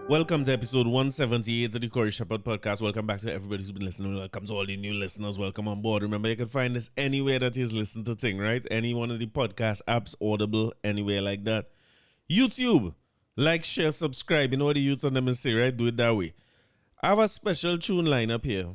Welcome to episode 178 of the Corey Shepherd podcast. Welcome back to everybody who's been listening. Welcome to all the new listeners. Welcome on board. Remember, you can find this anywhere that is listening to thing, right? Any one of the podcast apps, Audible, anywhere like that. YouTube, like, share, subscribe. You know what the youths on them say, right? Do it that way. I have a special tune lineup here.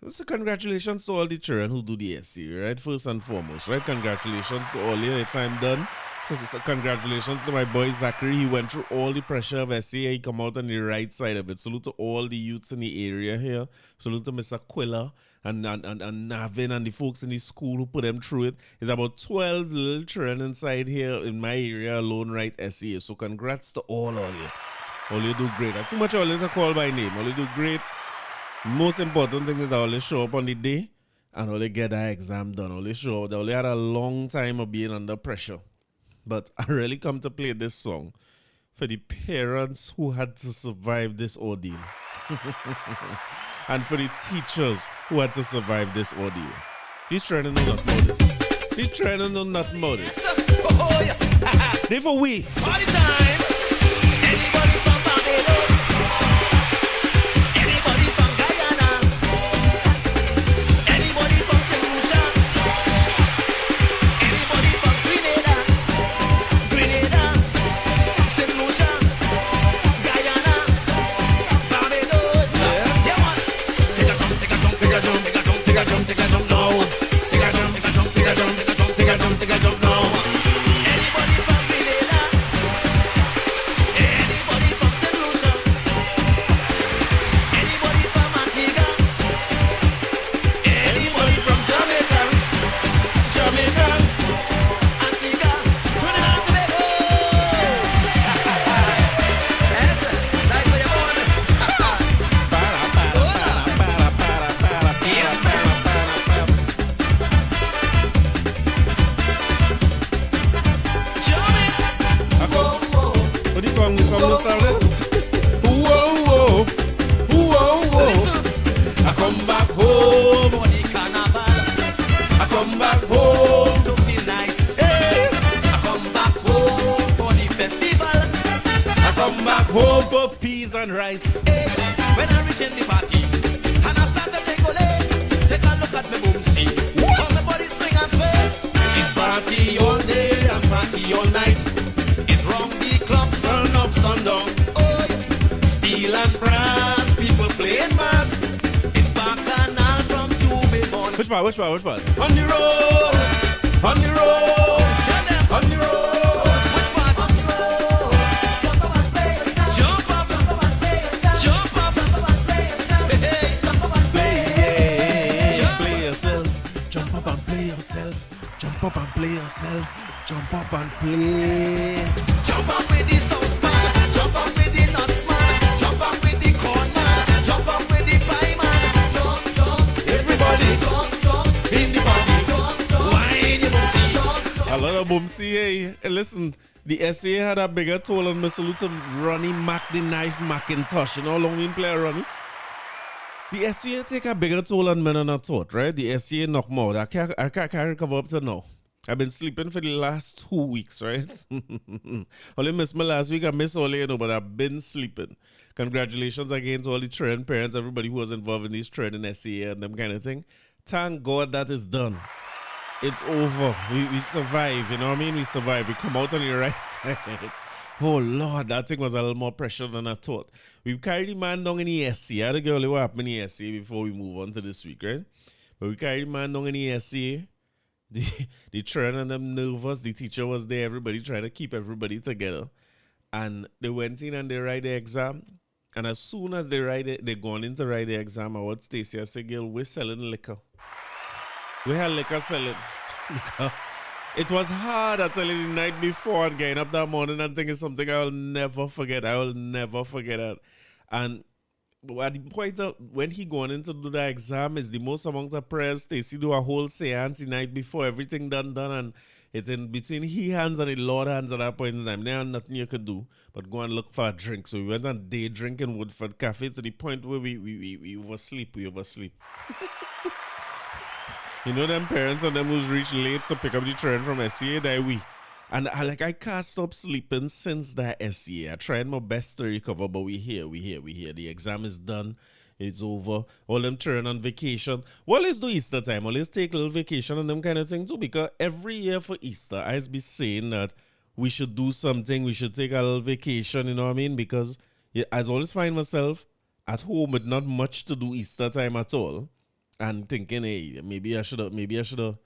So congratulations to all the children who do the SC, right? First and foremost, right? Congratulations to all your time done. So congratulations to my boy Zachary. He went through all the pressure of SCA. He come out on the right side of it. Salute to all the youths in the area here. Salute to Mr. Quilla and Navin and the folks in the school who put them through it. It's about 12 little children inside here in my area alone, right? SCA. So congrats to all of you. All you do great. I have too much all to call by name. All you do great. Most important thing is I only show up on the day and only get that exam done. Only show up. They only had a long time of being under pressure. But I really come to play this song for the parents who had to survive this ordeal. And for the teachers who had to survive this ordeal. These children do not know this. These children do not know this. They for we. All the time. Anybody from Barbados? Anybody from Guyana? Anybody from St. Lucia? Anybody from Trinidad? St. Lucia, Guyana, Barbados. Yeah, man. Take a jump, take a jump, take a jump, take a jump, take a jump, take a jump now. Take a jump, take a jump, take a jump, take a jump, take a jump, take a jump now. Anybody from Trinidad? Anybody from St. Lucia? Anybody from Antigua? Anybody from Jamaica? Jamaica, Antigua, Trinidad and Tobago. That's it. That's where you're born. Yes, man. Jump it. What this song started? Whoa, whoa. Whoa, whoa. Listen. I come back home. For the carnival, I come back home. to feel nice. Hey. I come back home for the festival. I come back home for peas and rice. Hey, when I reach in the party, and I start to decolate, take a look at me boom see. How my body swing and sway. It's party all day and party all night. It's round the clock, sun up, sundown. Oh, steel and brass, people playing mass. It's bacchanal from Juvenile. Which part? On the road, on the road, tell them on the road. Which part? On the road. Jump up and play yourself. Jump up and play yourself. Jump up and play yourself. Hey, jump up and play. Play yourself. Jump up and play yourself. Jump up and play yourself. Jump up and play. Jump up with the sauce man. Jump up with the nuts man. Jump up with the corn man. Jump up with the pie man. Jump, everybody. Jump, in the party. Wine you will see. A lot of boomsy, hey. Listen, the SA had a bigger toll on me. Salute to Ronnie Mac, the knife Macintosh. You know how long we play Ronnie? The SCA take a bigger toll on men than I thought, right? The SCA knock more. I can't recover up to now. I've been sleeping for the last 2 weeks, right? Only missed my last week. I missed all but I've been sleeping. Congratulations again to all the training parents, everybody who was involved in these training SCA and them kind of thing. Thank God that is done. It's over. We survive, you know what I mean? We survive. We come out on the right side. Oh, Lord, that thing was a little more pressure than I thought. We carried the man down in the SC. I had to get what happened in the SC before we move on to this week, right? But we carried the man down in the SC. The children and them nervous. The teacher was there. Everybody trying to keep everybody together. And they went in and they write the exam. And as soon as they gone in to write the exam, I would Stacey, I said, girl, we're selling liquor. We had liquor selling. Because it was hard, I tell you, the night before and getting up that morning and thinking something I will never forget. I will never forget that. And at the point of when he going in to do the exam is the most amount of prayers. Stacey do a whole seance the night before, everything done, and it's in between he hands and the Lord hands at that point in time. There ain't nothing you could do but go and look for a drink. So we went on day drinking Woodford Cafe to the point where we oversleep. We oversleep. You know them parents and them who's reached late to pick up the train from SCA, that we. And I can't stop sleeping since that SEA. I tried my best to recover, but we here. The exam is done. It's over. All them turn on vacation. Well, let's do Easter time. Well, let's take a little vacation and them kind of thing too. Because every year for Easter, I be saying that we should do something. We should take a little vacation, you know what I mean? Because I always find myself at home with not much to do Easter time at all. And thinking, hey, maybe I should have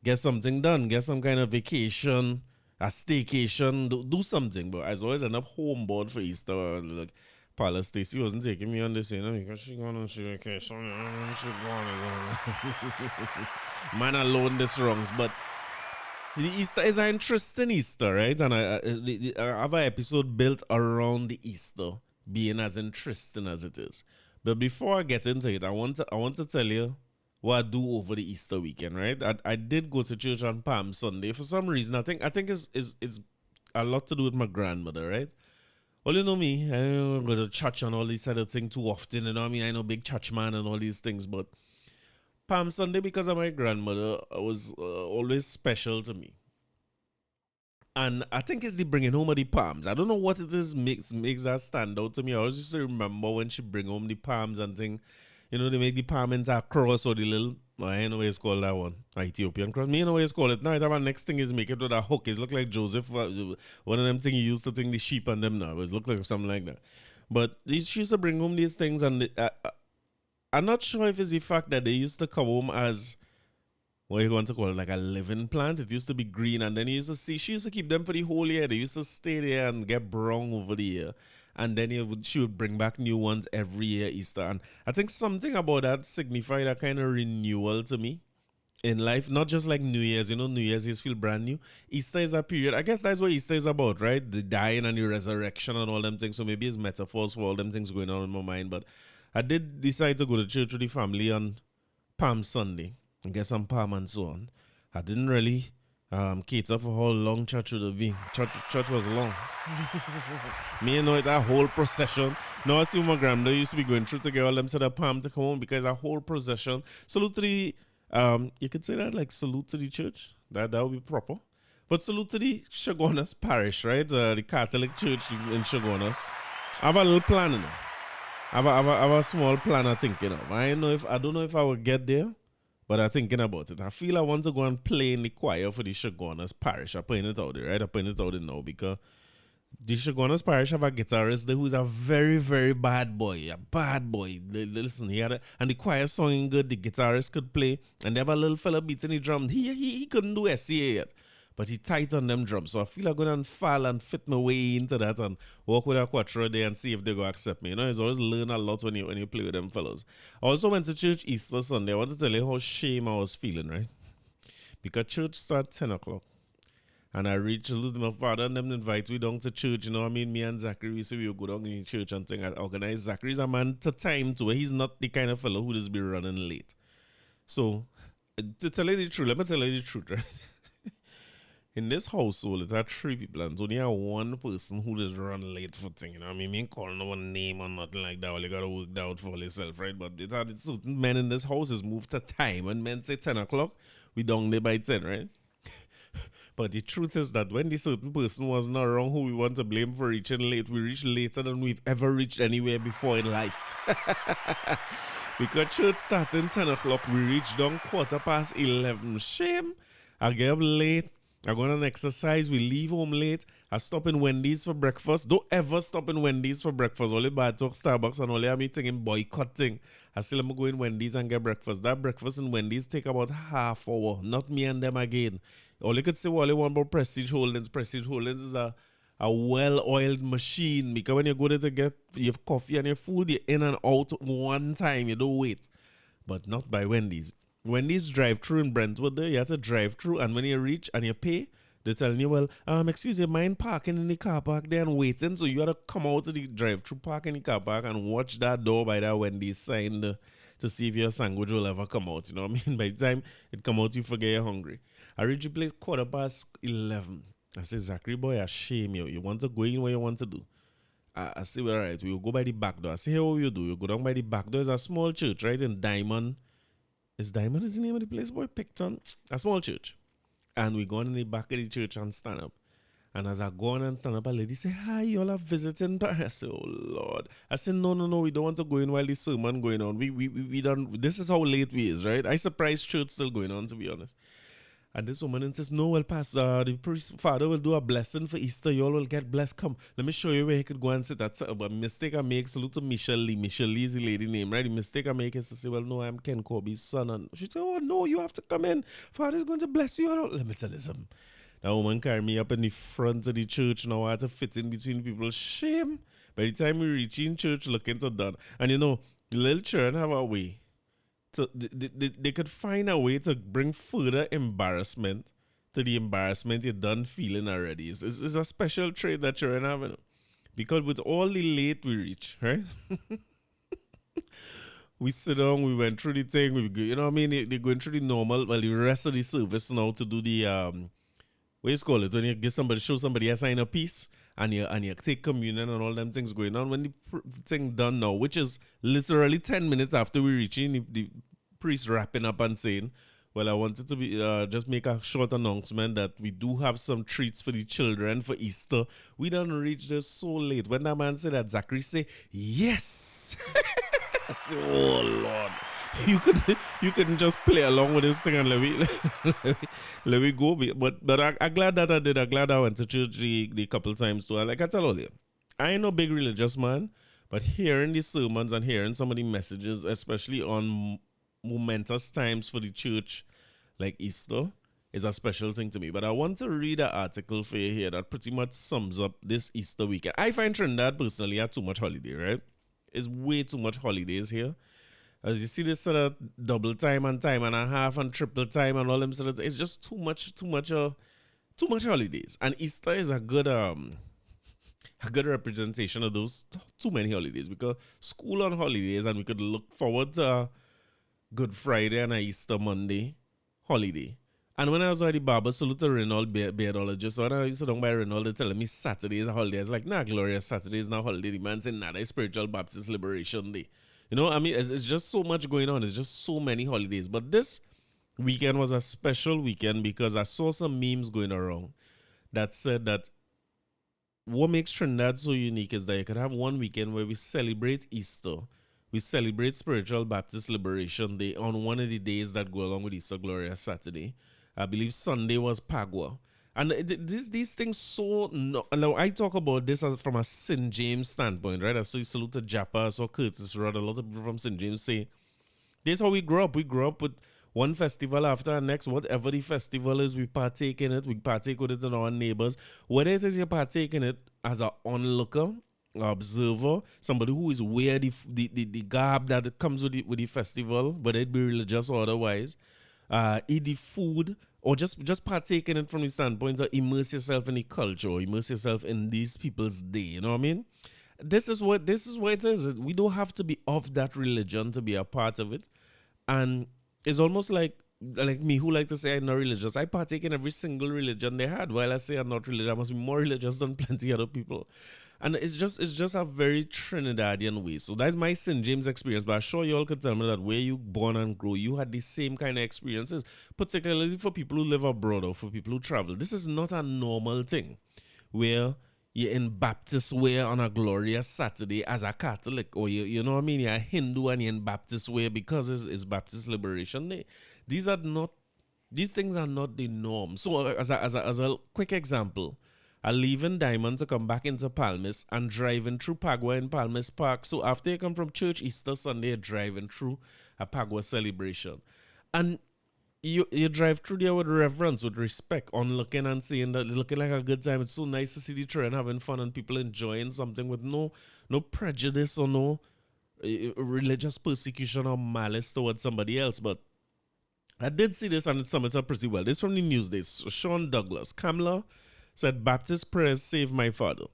get something done, get some kind of vacation, a staycation, do something. But I always end up home board for Easter. Like, Paula Stacy wasn't taking me on this, you know, because she going on vacation. She going on. Man alone this wrongs. But the Easter is an interesting Easter, right? And I have an episode built around the Easter being as interesting as it is. But before I get into it, I want to tell you what I do over the Easter weekend, right? I did go to church on Palm Sunday. For some reason, I think it's a lot to do with my grandmother, right? Well, you know me, I don't go to church and all these other things too often, you know what I mean? I know big church man and all these things, but Palm Sunday, because of my grandmother, was always special to me. And I think it's the bringing home of the palms. I don't know what it is makes that stand out to me. I always used to remember when she bring home the palms and thing. You know, they make the palm into a cross or the little, I know what it's called that one. Ethiopian cross. Me, you know what it's called it. Now, it's our next thing is make it with a hook. It look like Joseph. One of them things you used to think the sheep and them now. It look like something like that. But she used to bring home these things and I'm not sure if it's the fact that they used to come home as what you going to call it, like a living plant. It used to be green, and then you used to see she used to keep them for the whole year. They used to stay there and get brown over the year, and then she would bring back new ones every year Easter. And I think something about that signified a kind of renewal to me in life, not just like New Year's. You know, New Year's you feel brand new. Easter is a period. I guess that's what Easter is about, right? The dying and the resurrection and all them things. So maybe it's metaphors for all them things going on in my mind. But I did decide to go to church with the family on Palm Sunday and get some palm and so on. I didn't really cater for how long church would be. Church was long. Me, you know, it's a whole procession. Now I see my grandmother used to be going through to get all them set of palm to come home because a whole procession. Salute to the, you could say that like salute to the church. That would be proper. But salute to the Chaguanas parish, right? The Catholic church in Chaguanas. I have a little plan in it. I have a small plan I'm thinking of. I don't know if I will get there, but I'm thinking about it. I feel I want to go and play in the choir for the Chaguanas parish. I'm putting it out there, right? I'm putting it out there now because the Chaguanas parish have a guitarist there who's a very, very bad boy. A bad boy. Listen, and the choir singing good, the guitarist could play, and they have a little fella beating the drum. He couldn't do SCA yet, but he tight on them drums. So I feel I'm going to fall and fit my way into that and walk with a quattro there and see if they go accept me. You know, it's always learn a lot when you play with them fellows. I also went to church Easter Sunday. I want to tell you how shame I was feeling, right? Because church starts 10 o'clock. And I reached my father and them invite me down to church. You know what I mean? Me and Zachary, we say we will go down in church and thing. I organize. Zachary's a man to time too. He's not the kind of fellow who just be running late. So, to tell you the truth, let me tell you the truth, right? In this household, it's had 3 people, and it's only one person who just run late for things. You know what I mean? Me call no one name or nothing like that. Well, you gotta work that out for yourself, right? But it's had certain men in this house is moved to time. When men say 10 o'clock, we down there by 10, right? But the truth is that when the certain person was not wrong, who we want to blame for reaching late, we reach later than we've ever reached anywhere before in life. Because church starting 10 o'clock, we reach down 11:15. Shame. I get up late. I go on an exercise. We leave home late. I stop in Wendy's for breakfast. Don't ever stop in Wendy's for breakfast. Only bad talk Starbucks and only I'm eating in boycotting. I still am going Wendy's and get breakfast. That breakfast in Wendy's take about half hour. Not me and them again. All you could say, well, you want about Prestige Holdings. Prestige Holdings is a well-oiled machine. Because when you go there to get your coffee and your food, you're in and out one time. You don't wait. But not by Wendy's. Wendy's drive-thru in Brentwood there, you have to drive through, and when you reach and you pay, they're telling you, well, excuse you, mind parking in the car park there and waiting, so you got to come out to the drive-thru, park in the car park, and watch that door by that Wendy's sign to see if your sandwich will ever come out, you know what I mean? By the time it come out, you forget you're hungry. I reach the place 11:15. I say, Zachary, boy, I shame you. You want to go in where you want to do. I say, well, all right, we will go by the back door. I say, hey, what will you do? You go down by the back door. It's a small church, right, in Diamond. Is Diamond is the name of the place, boy? Picton. A small church. And we go in the back of the church and stand up. And as I go on and stand up, a lady say, "Hi, y'all are visiting." I say, "Oh Lord." I said, "No, we don't want to go in while the sermon going on. We don't. This is how late we is, right?" I surprised church still going on, to be honest. And this woman says, "No, well, Pastor, the priest father will do a blessing for Easter. You all will get blessed. Come, let me show you where he could go and sit." That's a mistake I make. Salute to Michelle Lee. Michelle Lee is the lady name, right? The mistake I make is to say, "Well, no, I'm Ken Corby's son." And she said, "Oh, no, you have to come in. Father's going to bless you." Let me tell you something. That woman carried me up in the front of the church. Now I had to fit in between people. Shame. By the time we reach in church, looking so done. And you know, the little children have a way. So they could find a way to bring further embarrassment to the embarrassment you're done feeling already. It's a special trait that you're having. Because with all the late we reach, right? We sit down, we went through the thing, you know what I mean? They're going through the normal, well, the rest of the service now to do the, what you call it? When you show somebody a sign a piece, and you take communion and all them things going on. When the thing done now, which is literally 10 minutes after we reach in, the priest wrapping up and saying, "Well, I wanted to be just make a short announcement that we do have some treats for the children for Easter." We done reached this so late. When that man said that, Zachary say, "Yes." I say, "Oh Lord, you couldn't just play along with this thing and let me go." But I'm glad that I did. I'm glad I went to church the couple times too. Like I tell you, I ain't no big religious man, but hearing the sermons and hearing some of the messages, especially on momentous times for the church like Easter, is a special thing to me. But I want to read an article for you here that pretty much sums up this Easter weekend. I find Trinidad personally had too much holiday, right? It's way too much holidays here. As you see this sort of double time and a half and triple time and all them sort of, it's just too much holidays. And Easter is a good representation of those too many holidays, because school on holidays and we could look forward to Good Friday and a Easter Monday holiday. And when I was at the barber, salute to Reynolds beardologist. So when I used to sit down by Reynolds, they telling me Saturday is a holiday. I was like, "Nah, Glorious Saturday is not a holiday." The man said, "Nah, that's Spiritual Baptist Liberation Day." You know, I mean, it's just so much going on. It's just so many holidays. But this weekend was a special weekend because I saw some memes going around that said that what makes Trinidad so unique is that you could have one weekend where we celebrate Easter. We celebrate Spiritual Baptist Liberation Day on one of the days that go along with Easter Glorious Saturday. I believe Sunday was Pagua. And these things so... Now, I talk about this from a St. James standpoint, right? I saw you salute to Japa, I saw Curtis Rod. A lot of people from St. James say, this is how we grew up. We grew up with one festival after the next. Whatever the festival is, we partake in it. We partake with it in our neighbors. Whether it is you partake in it as an onlooker, observer, somebody who is wear the garb that comes with the festival, whether it be religious or otherwise, eat the food, or just partake in it from the standpoint of immerse yourself in the culture, or immerse yourself in these people's day. You know what I mean? This is what it is. We don't have to be of that religion to be a part of it. And it's almost like me, who like to say I'm not religious. I partake in every single religion they had. While I say I'm not religious, I must be more religious than plenty other people. And it's just a very Trinidadian way. So that's my St. James experience. But I'm sure you all could tell me that where you born and grow, you had the same kind of experiences, particularly for people who live abroad or for people who travel. This is not a normal thing where you're in Baptist wear on a glorious Saturday as a Catholic, or you know what I mean, you're a Hindu and you're in Baptist wear because it's Baptist Liberation Day. These things are not the norm. So as a quick example, I leave in Diamond to come back into Palmas and driving through Pagua in Palmas Park. So after you come from church Easter Sunday, you're driving through a Pagua celebration. And you drive through there with reverence, with respect, on looking and seeing that looking like a good time. It's so nice to see the children having fun and people enjoying something with no prejudice or no religious persecution or malice towards somebody else. But I did see this and it summed up pretty well. This from the Newsday. Sean Douglas. Kamla said, "Baptist prayers save my father."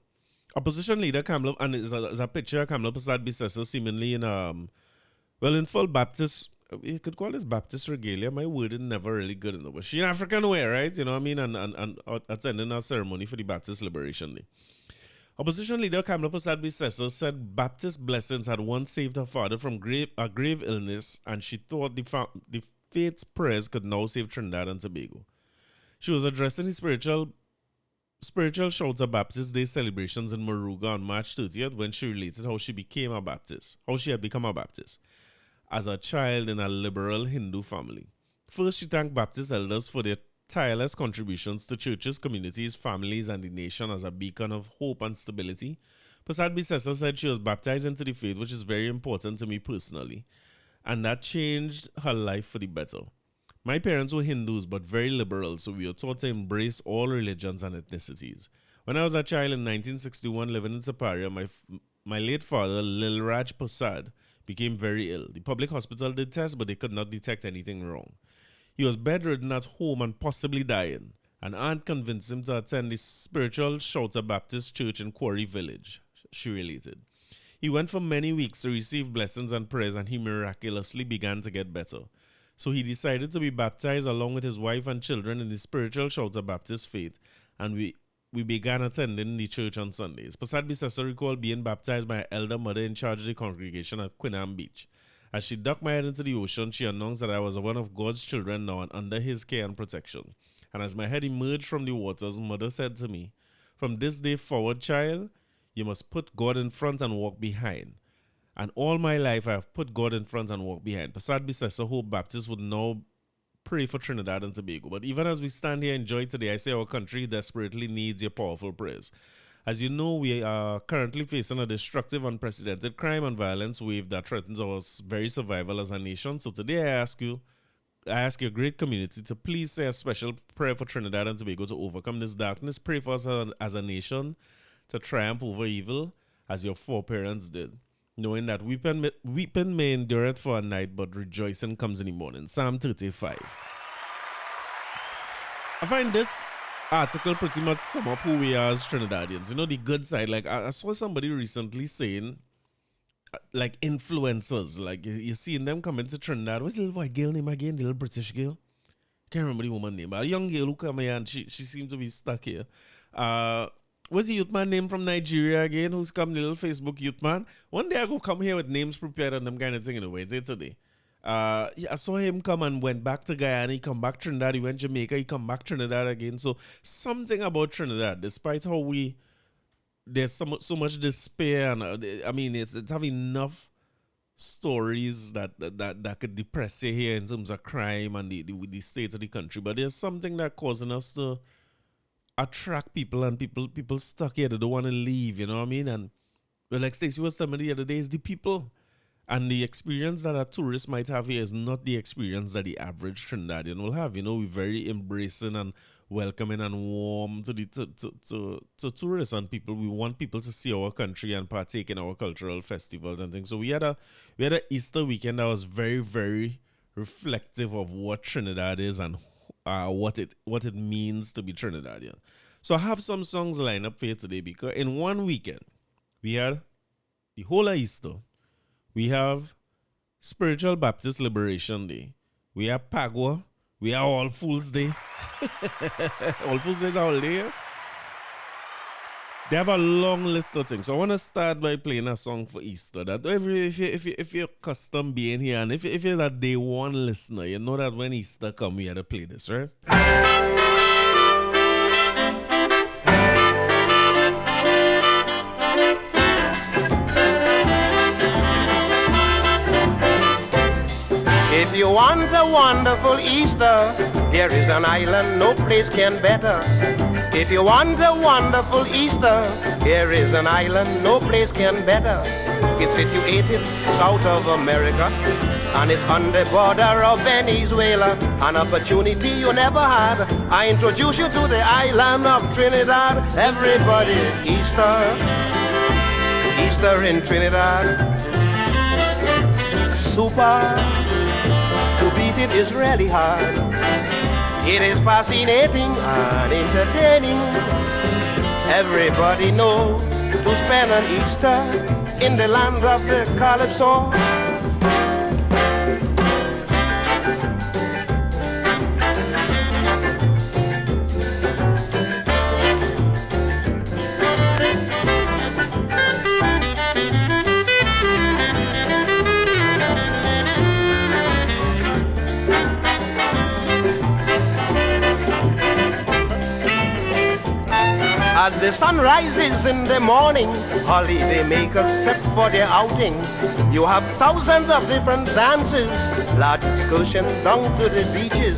Opposition leader Kamla, and it's a picture of Kamla Persad Bissessar seemingly in full Baptist. You could call this Baptist regalia. My word is never really good enough. But she in African wear, right? You know what I mean? And attending a ceremony for the Baptist Liberation Day. Opposition leader Kamla Persad Bissessar said Baptist blessings had once saved her father from a grave illness, and she thought the faith's prayers could now save Trinidad and Tobago. She was addressing the Spiritual spiritual Shouts of Baptist Day celebrations in Moruga on March 30th when she related how she became a Baptist, how she had become a Baptist as a child in a liberal Hindu family. First, she thanked Baptist elders for their tireless contributions to churches, communities, families, and the nation as a beacon of hope and stability. Persad Bissessar said she was baptized into the faith, which is very important to me personally, and that changed her life for the better. My parents were Hindus, but very liberal, so we were taught to embrace all religions and ethnicities. When I was a child in 1961 living in Saparia, my late father, Lil Raj Persad, became very ill. The public hospital did tests, but they could not detect anything wrong. He was bedridden at home and possibly dying. An aunt convinced him to attend the spiritual Shouter Baptist Church in Quarry Village, she related. He went for many weeks to receive blessings and prayers, and he miraculously began to get better. So he decided to be baptized along with his wife and children in the spiritual Shouter Baptist faith, and we began attending the church on Sundays. Persad Bissessar recalled being baptized by her elder mother in charge of the congregation at Quinam Beach. As she ducked my head into the ocean, she announced that I was one of God's children now and under his care and protection. And as my head emerged from the waters, mother said to me, "From this day forward, child, you must put God in front and walk behind." And all my life I have put God in front and walked behind. Persad Bissessar Hope Baptist would now pray for Trinidad and Tobago. But even as we stand here and enjoy today, I say our country desperately needs your powerful prayers. As you know, we are currently facing a destructive, unprecedented crime and violence wave that threatens our very survival as a nation. So today I ask your great community to please say a special prayer for Trinidad and Tobago to overcome this darkness. Pray for us as a nation to triumph over evil as your foreparents did, knowing that weeping may endure it for a night, but rejoicing comes in the morning. Psalm 35. I find this article pretty much sum up who we are as Trinidadians. You know, the good side. Like, I saw somebody recently saying, like, influencers, like, you seeing them come into Trinidad. What's the little white girl name again? The little British girl? Can't remember the woman name, but a young girl who come here and she seems to be stuck here. What's the youth man name from Nigeria again? Who's come, the little Facebook youth man? One day I go come here with names prepared and them kind of thing in the Wednesday today. I saw him come and went back to Guyana. He come back Trinidad. He went Jamaica. He come back Trinidad again. So something about Trinidad, despite how there's so much despair, and I mean it's have enough stories that could depress you here in terms of crime and the state of the country. But there's something that causing us to attract people, and people stuck here. They don't want to leave. You know what I mean? And like Stacey was telling me the other day, is the people. And the experience that a tourist might have here is not the experience that the average Trinidadian will have. You know, we're very embracing and welcoming and warm to tourists and people. We want people to see our country and partake in our cultural festivals and things. So we had a Easter weekend that was very, very reflective of what Trinidad is and what it means to be Trinidadian. So I have some songs lined up for you today because in one weekend we had the whole of Easter. We have Spiritual Baptist Liberation Day. We have Pagua. We have All Fools Day. All Fools Day is a holiday. They have a long list of things. So I want to start by playing a song for Easter. That if you're custom being here and if you're a day one listener, you know that when Easter comes, we have to play this, right? If you want a wonderful Easter, here is an island no place can better. If you want a wonderful Easter, here is an island no place can better. It's situated south of America, and it's on the border of Venezuela. An opportunity you never had. I introduce you to the island of Trinidad. Everybody, Easter, Easter in Trinidad. Super. To beat it is really hard. It is fascinating and entertaining. Everybody knows to spend an Easter in the land of the Calypso. As the sun rises in the morning, holiday makers set for their outing. You have thousands of different dances, large excursions down to the beaches,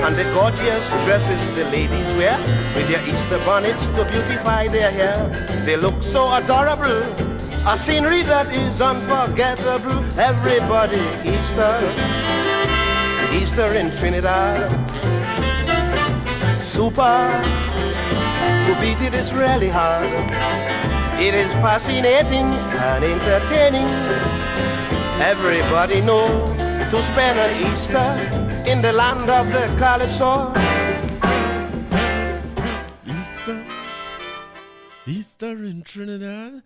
and the gorgeous dresses the ladies wear, with their Easter bonnets to beautify their hair. They look so adorable, a scenery that is unforgettable. Everybody, Easter, Easter in Trinidad. Super, to beat it is really hard. It is fascinating and entertaining. Everybody knows to spend an Easter in the land of the Calypso. Easter, Easter in Trinidad.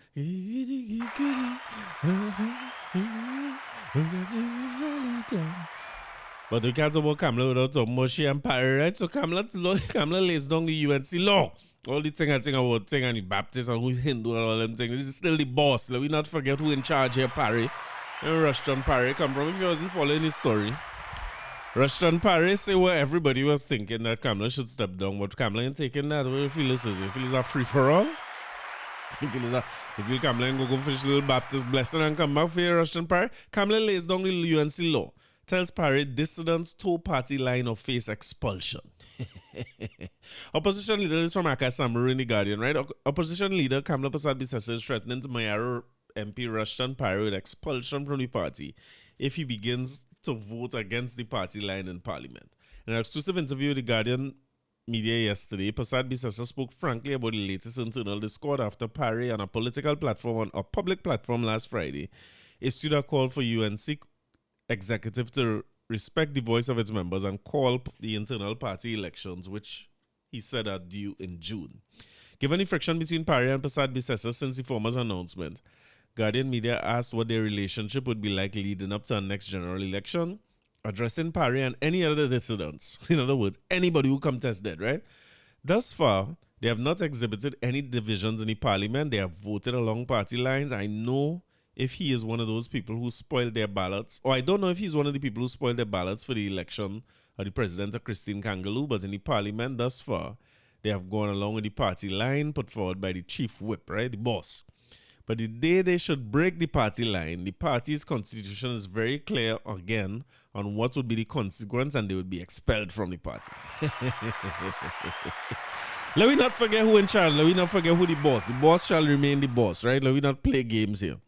But we can't talk about Kamla without talking about she and Parry, right? So Kamla lays down the UNC law. All the thing I think about thing and the Baptist and who's Hindu and all them things. This is still the boss. Let we not forget who in charge here, Parry. And Rushton Parry come from. If you wasn't following his story, Rushton Parry say where everybody was thinking that Kamla should step down, but Kamla ain't taking that. What do you feel this is? You feel it's a free for all? If you Kamla and go finish little Baptist blessing and come back for your Rushton Parry, Kamla lays down the UNC law. Tells Parry dissidents toe party line or face expulsion. Opposition leader is from Akasamuru in the Guardian, right? Opposition leader Kamla Persad Bissessar is threatening to Mayaro MP Rushton Parry with expulsion from the party if he begins to vote against the party line in Parliament. In an exclusive interview with the Guardian media yesterday, Persad Bissessar spoke frankly about the latest internal discord after Parry on a political platform, on a public platform last Friday, issued a call for UNC executive to respect the voice of its members and call the internal party elections, which he said are due in June. Given the friction between Parry and Persad Bissessar since the former's announcement, Guardian media asked what their relationship would be like leading up to our next general election, addressing Parry and any other dissidents. In other words, anybody who contested, right? Thus far, they have not exhibited any divisions in the parliament. They have voted along party lines. I know if he is one of those people who spoiled their ballots, or I don't know if he's one of the people who spoiled their ballots for the election of the president of Christine Kangaloo, but in the parliament thus far, they have gone along with the party line put forward by the chief whip, right, the boss. But the day they should break the party line, the party's constitution is very clear again on what would be the consequence, and they would be expelled from the party. Let me not forget who in charge. Let me not forget who the boss. The boss shall remain the boss, right? Let me not play games here.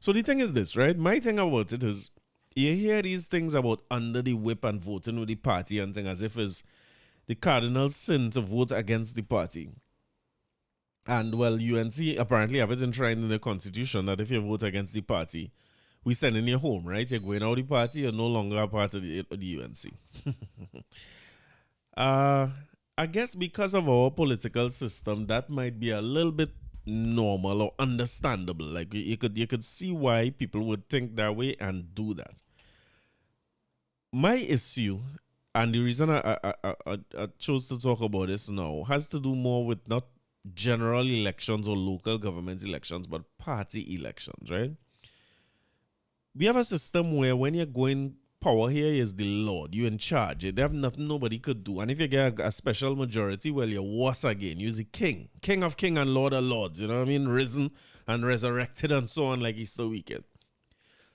So the thing is this, right? My thing about it is, you hear these things about under the whip and voting with the party and things as if it's the cardinal sin to vote against the party. And well, UNC apparently have it enshrined in the constitution that if you vote against the party, we sending you home, right? You're going out of the party, you're no longer a part of the UNC. I guess because of our political system, that might be a little bit normal or understandable. Like you could see why people would think that way and do that. My issue, and the reason I chose to talk about this now, has to do more with not general elections or local government elections, but party elections, right? We have a system where when you're going, power here is the Lord. You're in charge. They have nothing nobody could do. And if you get a special majority, well, you're worse again. You're the king. King of kings and Lord of lords. You know what I mean? Risen and resurrected and so on, like Easter weekend.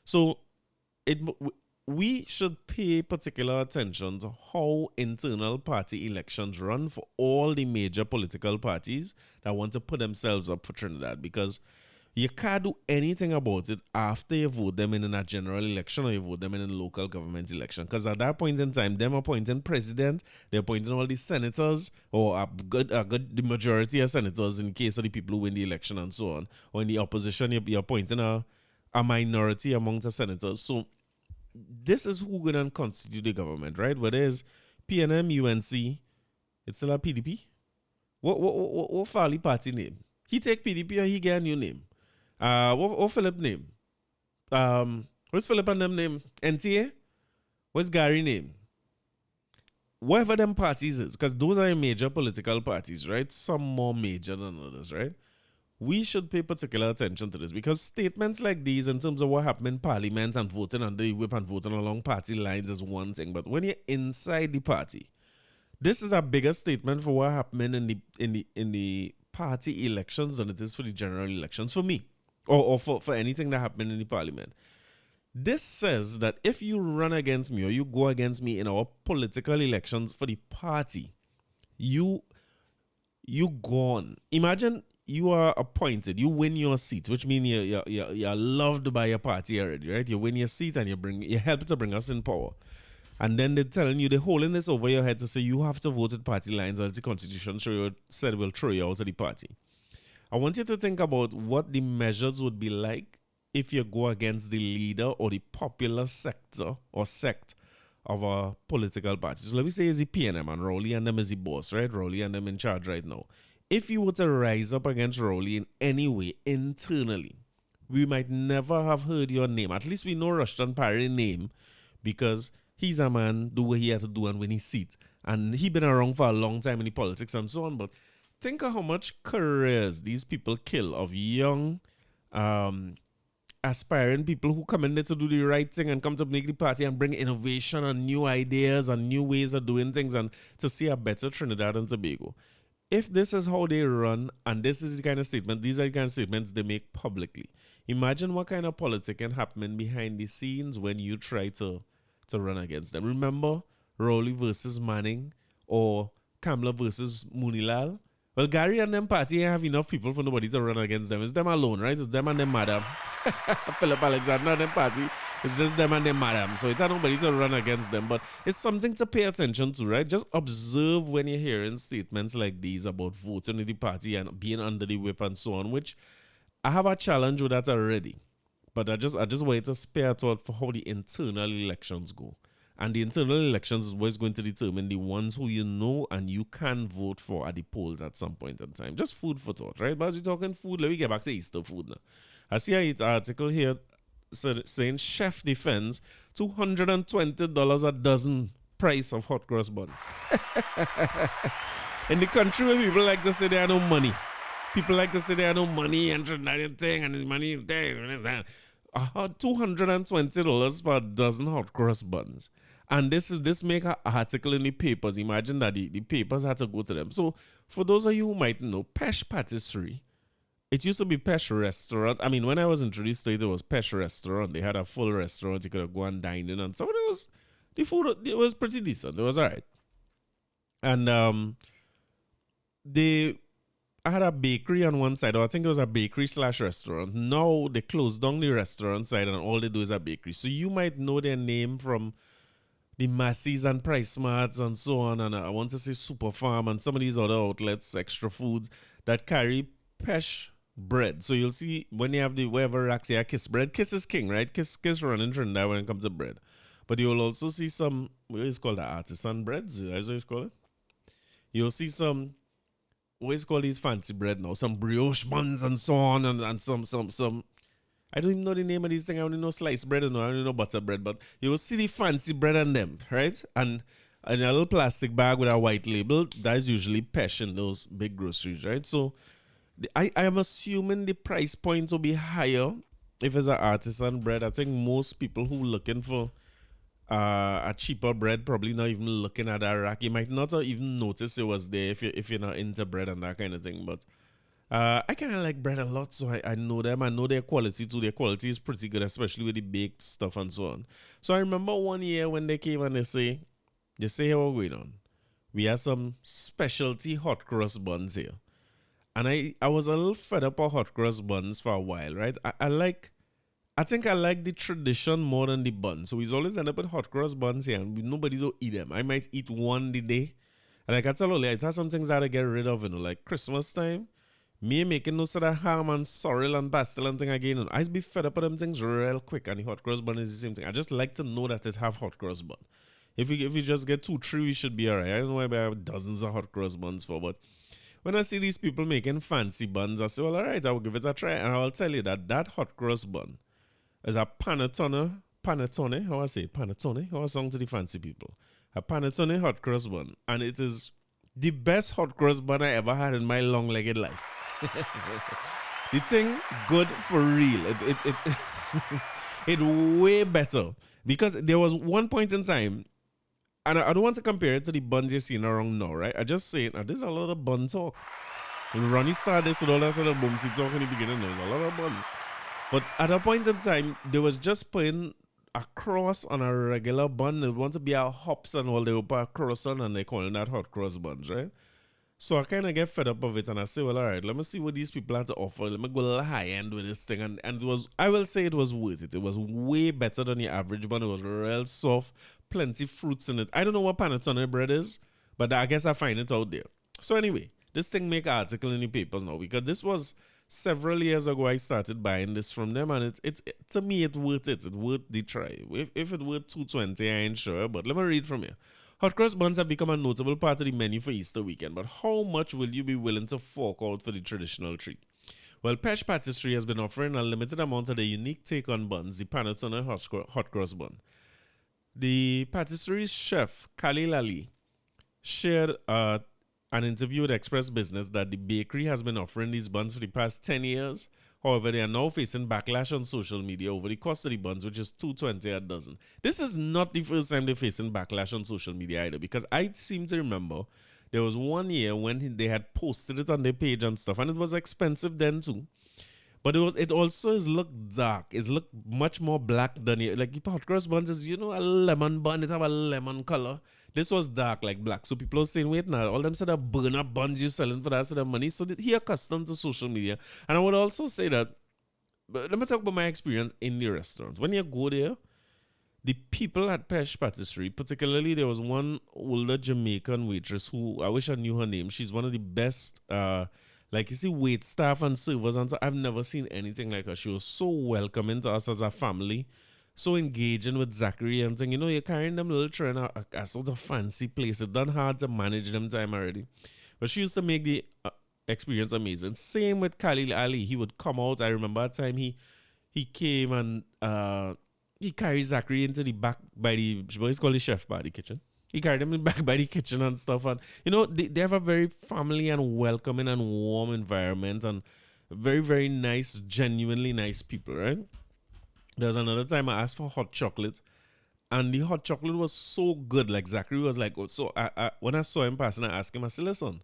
So we should pay particular attention to how internal party elections run for all the major political parties that want to put themselves up for Trinidad, because you can't do anything about it after you vote them in a general election or you vote them in a local government election. Because at that point in time, them appointing president, they're appointing all the senators, or the majority of senators in case of the people who win the election and so on. Or in the opposition, you're appointing a minority amongst the senators. So this is who going to constitute the government, right? Whether it's PNM, UNC, it's still a PDP. What Farley party name? He take PDP or he get a new name? What Philip name? What's Philip and them name? NTA? What's Gary name? Whatever them parties is, because those are major political parties, right? Some more major than others, right? We should pay particular attention to this, because statements like these in terms of what happened in parliament and voting under the whip and voting along party lines is one thing, but when you're inside the party, this is a bigger statement for what happened in the party elections than it is for the general elections for me, or for anything that happened in the parliament. This says that if you run against me or you go against me in our political elections for the party, you gone. Imagine you are appointed, you win your seat, which means you're loved by your party already, right? You win your seat and you help to bring us in power. And then they're telling you, they're holding this over your head to say you have to vote at party lines, or the constitution said will throw you out of the party. I want you to think about what the measures would be like if you go against the leader or the popular sector or sect of a political party. So let me say it's the PNM and Rowley and them is the boss, right? Rowley and them in charge right now. If you were to rise up against Rowley in any way internally, we might never have heard your name. At least we know Rushton Parry's name, because he's a man, do what he had to do and win his seat. And he been around for a long time in the politics and so on. But think of how much careers these people kill of young, aspiring people who come in there to do the right thing and come to make the party and bring innovation and new ideas and new ways of doing things and to see a better Trinidad and Tobago. If this is how they run, and this is the kind of statement, these are the kind of statements they make publicly. Imagine what kind of politicking happening behind the scenes when you try to run against them. Remember Rowley versus Manning or Kamla versus Munilal? Well, Gary and them party have enough people for nobody to run against them. It's them alone, right? It's them and them madam. Philip Alexander and them party. It's just them and them madam. So it's not nobody to run against them. But it's something to pay attention to, right? Just observe when you're hearing statements like these about voting in the party and being under the whip and so on, which I have a challenge with that already. But I just want you to spare thought for how the internal elections go. And the internal elections is what's going to determine the ones who you know and you can vote for at the polls at some point in time. Just food for thought, right? But as we're talking food, let me get back to Easter food now. I see an article here saying chef defends $220 a dozen price of hot cross buns. In the country where people like to say they have no money. People like to say they have no money and Trinidadian thing and the money there. $220 for a dozen hot cross buns. And this make an article in the papers. Imagine that the papers had to go to them. So for those of you who might know, Pêche Pâtisserie, it used to be Pêche Restaurant. I mean, when I was introduced to it, it was Pêche Restaurant. They had a full restaurant. You could go and dine in. And so the food, it was pretty decent. It was all right. And I had a bakery on one side, or I think it was a bakery / restaurant. Now they closed down the restaurant side and all they do is a bakery. So you might know their name from the Massey's and Price Smarts and so on. And I want to say Super Farm and some of these other outlets, Extra Foods, that carry Pêche bread. So you'll see when you have the wherever racks here, Kiss bread. Kiss is king, right? Kiss running Trinidad when it comes to bread. But you'll also see some, what is called the artisan breads, that's what it's called. You'll see some, what is called these fancy bread now, some brioche buns and so on, and some I don't even know the name of these things. I only know sliced bread and I only know butter bread, but you will see the fancy bread on them, right? And in a little plastic bag with a white label, that is usually Pêche in those big groceries, right? So I am assuming the price point will be higher if it's an artisan bread. I think most people who looking for a cheaper bread probably not even looking at that rack. You might not even notice it was there if you're not into bread and that kind of thing. But I kind of like bread a lot, so I know them. I know their quality too. Their quality is pretty good, especially with the baked stuff and so on. So I remember one year when they came and they say here what going on. We have some specialty hot cross buns here. And I was a little fed up of hot cross buns for a while, right? I think I like the tradition more than the bun. So we always end up with hot cross buns here and nobody don't eat them. I might eat one a day. And like I tell you, it has some things that I get rid of, like Christmas time. Me making no sort of ham and sorrel and pastel and thing again. I just be fed up with them things real quick, and the hot cross bun is the same thing. I just like to know that it have hot cross bun. If we just get 2, 3, we should be alright. I don't know why I have dozens of hot cross buns for, but when I see these people making fancy buns, I say, well, alright, I will give it a try. And I will tell you that hot cross bun is a panettone, how I say panettone, how I song to the fancy people. A panettone hot cross bun. And it is the best hot cross bun I ever had in my long-legged life. The thing good for real. It way better. Because there was one point in time, and I don't want to compare it to the buns you're seeing around now, right? I just say, now this is a lot of bun talk. When Ronnie started this with all that sort of boomsy talk in the beginning, there was a lot of buns. But at a point in time, they was just putting a cross on a regular bun. They want to be a hops and all, they would put a cross on and they calling that hot cross buns, right? So I kind of get fed up of it and I say, well, all right, let me see what these people have to offer. Let me go a little high end with this thing. And it was, I will say it was worth it. It was way better than the average bun. It was real soft, plenty fruits in it. I don't know what panettone bread is, but I guess I find it out there. So anyway, this thing make an article in the papers now because this was several years ago I started buying this from them, and it to me it's worth it. It's worth the try. If it worth $2.20, I ain't sure, but let me read from here. Hot cross buns have become a notable part of the menu for Easter weekend, but how much will you be willing to fork out for the traditional treat? Well, Pêche Pâtisserie has been offering a limited amount of the unique take on buns, the panettone hot cross bun. The patisserie's chef, Khalil Ali, shared an interview with Express Business that the bakery has been offering these buns for the past 10 years. However, they are now facing backlash on social media over the cost of the buns, which is $2.20 a dozen. This is not the first time they're facing backlash on social media either, because I seem to remember there was one year when they had posted it on their page and stuff, and it was expensive then too. But it also is look dark. It's look much more black than it. Like the hot cross buns is, a lemon bun. It have a lemon color. This was dark, like black. So people are saying, wait now, all them said that burner buns you selling for that sort of money. So he accustomed to social media. And I would also say that, but let me talk about my experience in the restaurant. When you go there, the people at Pêche Pâtisserie, particularly there was one older Jamaican waitress who, I wish I knew her name. She's one of the best, like you see, wait staff and servers. And so I've never seen anything like her. She was so welcoming to us as a family. So engaging with Zachary and saying, you're carrying them little children a sort of fancy place. It's done hard to manage them time already. But she used to make the experience amazing. Same with Khalil Ali. He would come out. I remember a time he came and he carried Zachary into the back by the, what is called the chef by the kitchen. He carried him back by the kitchen and stuff. And, they have a very family and welcoming and warm environment and very, very nice, genuinely nice people, right? There was another time I asked for hot chocolate, and the hot chocolate was so good. Like Zachary was like, so I when I saw him passing, I asked him, I said, listen,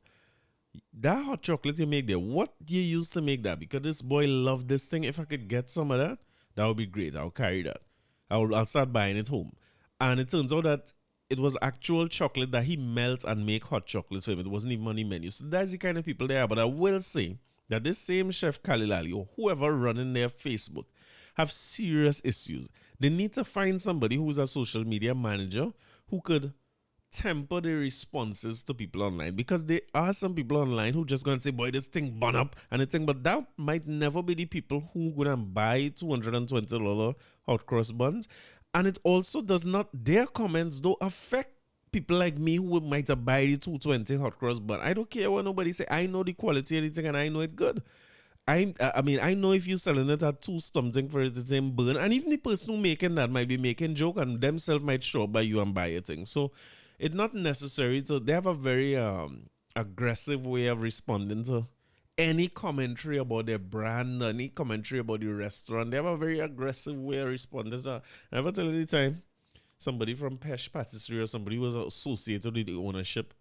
that hot chocolate you make there, what do you use to make that? Because this boy loved this thing. If I could get some of that, that would be great. I'll carry that. I'll start buying it home. And it turns out that it was actual chocolate that he melt and make hot chocolate for him. It wasn't even on the menu. So that's the kind of people they are. But I will say that this same chef Khalil Ali or whoever running their Facebook have serious issues. They need to find somebody who's a social media manager who could temper the responses to people online, because there are some people online who just going to say, boy, this thing burn up and the thing, but that might never be the people who going to buy $220 hot cross buns. And it also does not, their comments don't affect people like me who might have buy the $220 hot cross bun. I don't care what nobody say. I know the quality of the thing and I know it good. I know if you're selling it at $2 something for it, the same burn, and even the person who making that might be making joke and themselves might show up by you and buy a thing. So it's not necessary. So they have a very aggressive way of responding to any commentary about their brand, any commentary about the restaurant. They have a very aggressive way of responding to that. I ever tell you the time somebody from Pêche Pâtisserie or somebody who was associated with the ownership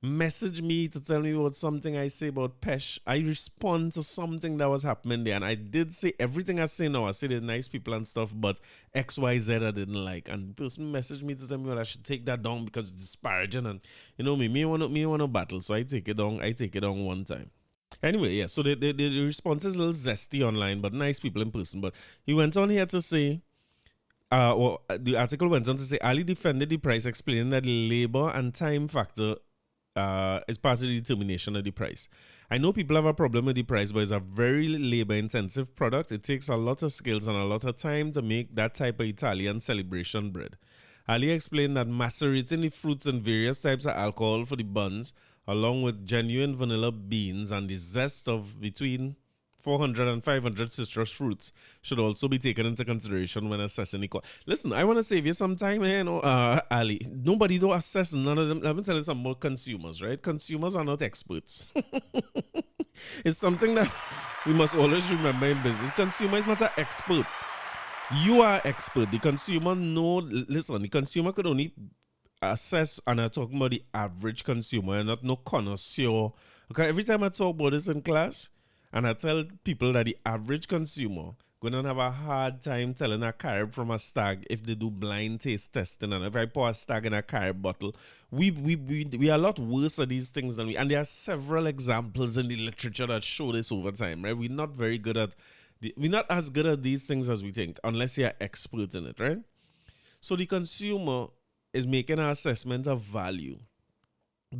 message me to tell me about something I say about Pêche. I respond to something that was happening there, and I did say everything I say now. I say they're nice people and stuff, but XYZ I didn't like, and the person messaged me to tell me, well, I should take that down because it's disparaging, and me want to battle, so I take it down one time. Anyway, yeah, so the response is a little zesty online, but nice people in person. But he went on here to say, the article went on to say, Ali defended the price, explaining that the labor and time factor is part of the determination of the price. I know people have a problem with the price, but it's a very labor-intensive product. It takes a lot of skills and a lot of time to make that type of Italian celebration bread. Ali explained that macerating the fruits and various types of alcohol for the buns, along with genuine vanilla beans and the zest of between 400 and 500 citrus fruits, should also be taken into consideration when assessing the cost. Listen, I want to save you some time here, Ali. Nobody do assess none of them. Let me tell you something about consumers, right? Consumers are not experts. It's something that we must always remember in business. Consumer is not an expert. You are expert. The consumer listen, the consumer could only assess, and I'm talking about the average consumer and not no connoisseur Okay, every time I talk about this in class, and I tell people that the average consumer gonna have a hard time telling a carib from a stag if they do blind taste testing. And if I pour a stag in a carib bottle, we are a lot worse at these things than we. And there are several examples in the literature that show this over time, right? We're not very good at we're not as good at these things as we think, unless you're experts in it, right? So the consumer is making an assessment of value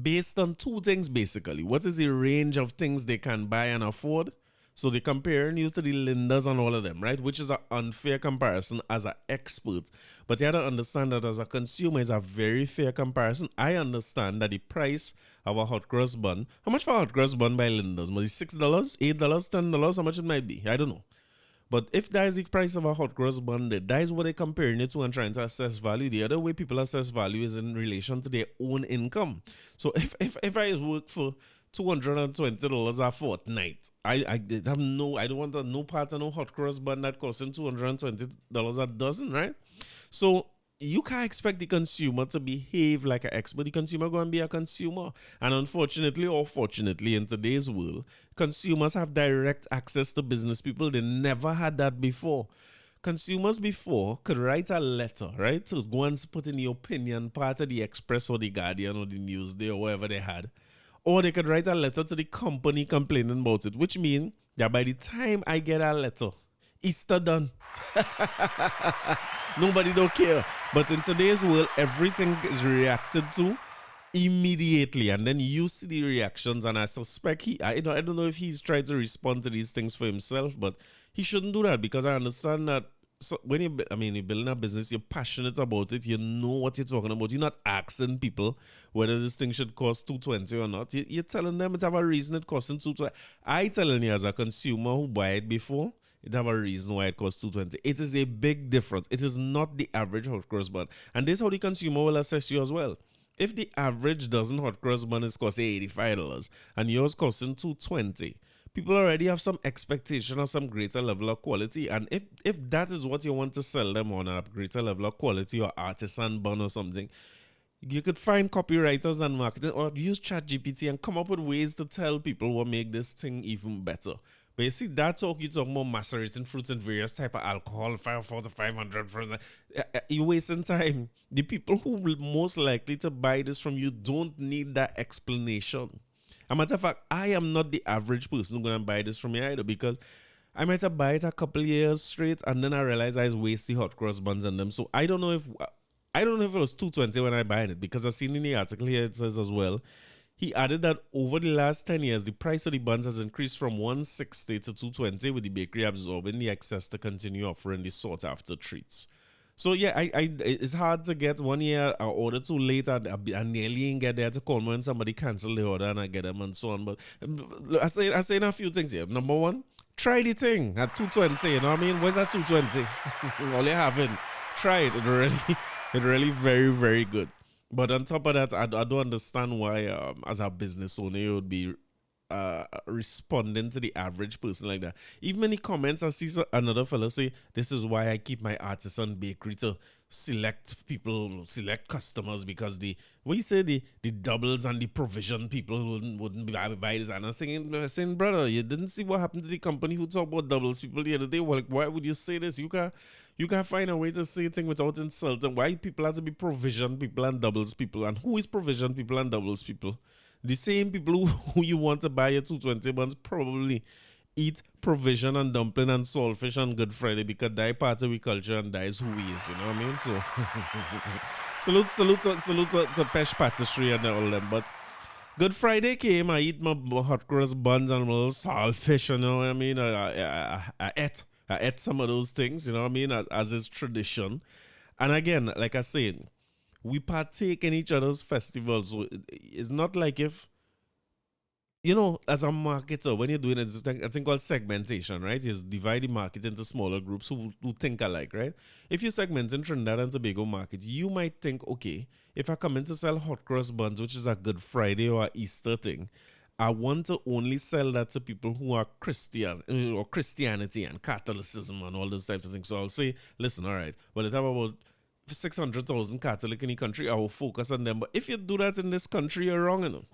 based on two things basically. What is the range of things they can buy and afford? So they comparing you to the Lindas and all of them, right? Which is an unfair comparison as an expert. But you have to understand that as a consumer is a very fair comparison. I understand that the price of a hot cross bun, how much for a hot cross bun by Lindas? Maybe $6, $8, $10, how much it might be? I don't know. But if that is the price of a hot cross bun, that is what they're comparing it to and trying to assess value. The other way people assess value is in relation to their own income. So if I work for $220 a fortnight, I don't want no part of no hot cross bun that costing $220 a dozen, right? So you can't expect the consumer to behave like an expert. The consumer going to be a consumer. And unfortunately or fortunately in today's world, consumers have direct access to business people. They never had that before. Consumers before could write a letter, right? To go and put in the opinion part of the Express or the Guardian or the Newsday or whatever they had. Or they could write a letter to the company complaining about it, which means that by the time I get a letter, Easter done. Nobody don't care. But in today's world, everything is reacted to immediately, and then you see the reactions. And I suspect I don't know if he's trying to respond to these things for himself, but he shouldn't do that, because I understand that. So when you're building a business, you're passionate about it. You know what you're talking about. You're not asking people whether this thing should cost $220 or not. You're telling them it have a reason it costing $220. I telling you as a consumer who buy it before, it have a reason why it costs $220. It is a big difference. It is not the average hot cross bun, and this is how the consumer will assess you as well. If the average dozen hot cross bun is costing $85 and yours costing $220. People already have some expectation of some greater level of quality. And if that is what you want to sell them on, a greater level of quality or artisan bun or something, you could find copywriters and marketing or use ChatGPT and come up with ways to tell people what make this thing even better. But you see, that talk, you talk more macerating fruits and various type of alcohol, 4 to 500 for you're wasting time. The people who will most likely to buy this from you don't need that explanation. As a matter of fact, I am not the average person who's going to buy this from me either, because I might have buy it a couple years straight and then I realize I waste the hot cross buns on them. So I don't know if it was $220 when I bought it, because I've seen in the article here it says as well, he added that over the last 10 years, the price of the buns has increased from $160 to $220, with the bakery absorbing the excess to continue offering the sought after treats. So yeah, it's hard to get 1 year I order too late. I nearly ain't get there to call me when somebody cancel the order and I get them and so on. But I say a few things here. Number one, try the thing at $220. You know what I mean? Where's that $220? All you having, try it. It really very, very good. But on top of that, I don't understand why as a business owner you would be responding to the average person like that. Even in the comments, I see another fella say, this is why I keep my artisan bakery to select customers, because the doubles and the provision people wouldn't buy this. And I'm saying, brother, you didn't see what happened to the company who talked about doubles people the other day. Well, like, why would you say this? You can't find a way to say things without insulting. Why people have to be provision people and doubles people? And who is provision people and doubles people? The same people who you want to buy your $220 buns probably eat provision and dumpling and saltfish on Good Friday, because that part of we culture and that is who he is, you know what I mean? So salute to Pêche Pâtisserie and all them. But Good Friday came, I eat my hot cross buns and my little saltfish, you know what I mean? I ate some of those things, you know what I mean, as is tradition. And again, like I said, we partake in each other's festivals. So it's not like if, as a marketer, when you're doing it, it's a thing called segmentation, right? You divide the market into smaller groups who think alike, right? If you segment in Trinidad and Tobago market, you might think, okay, if I come in to sell hot cross buns, which is a Good Friday or Easter thing, I want to only sell that to people who are Christian or Christianity and Catholicism and all those types of things. So I'll say, listen, all right, well, it's about 600,000 Catholic in the country. I will focus on them. But if you do that in this country, you're wrong,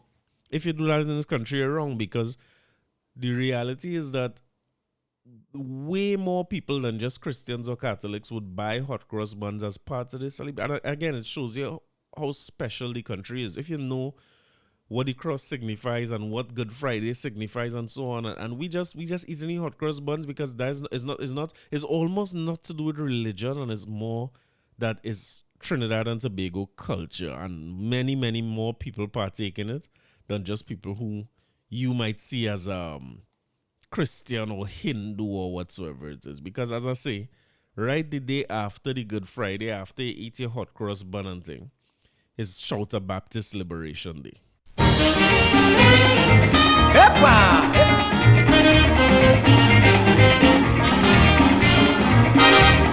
if you do that in this country, you're wrong, because the reality is that way more people than just Christians or Catholics would buy hot cross buns as part of this celebration. And again, it shows you how special the country is. If you know what the cross signifies and what Good Friday signifies and so on, and we just eating hot cross buns because that is almost not to do with religion, and it's more that is Trinidad and Tobago culture, and many more people partake in it than just people who you might see as Christian or Hindu or whatsoever it is. Because as I say, right the day after the Good Friday, after you eat your hot cross bun and thing, is Shout a Baptist Liberation Day.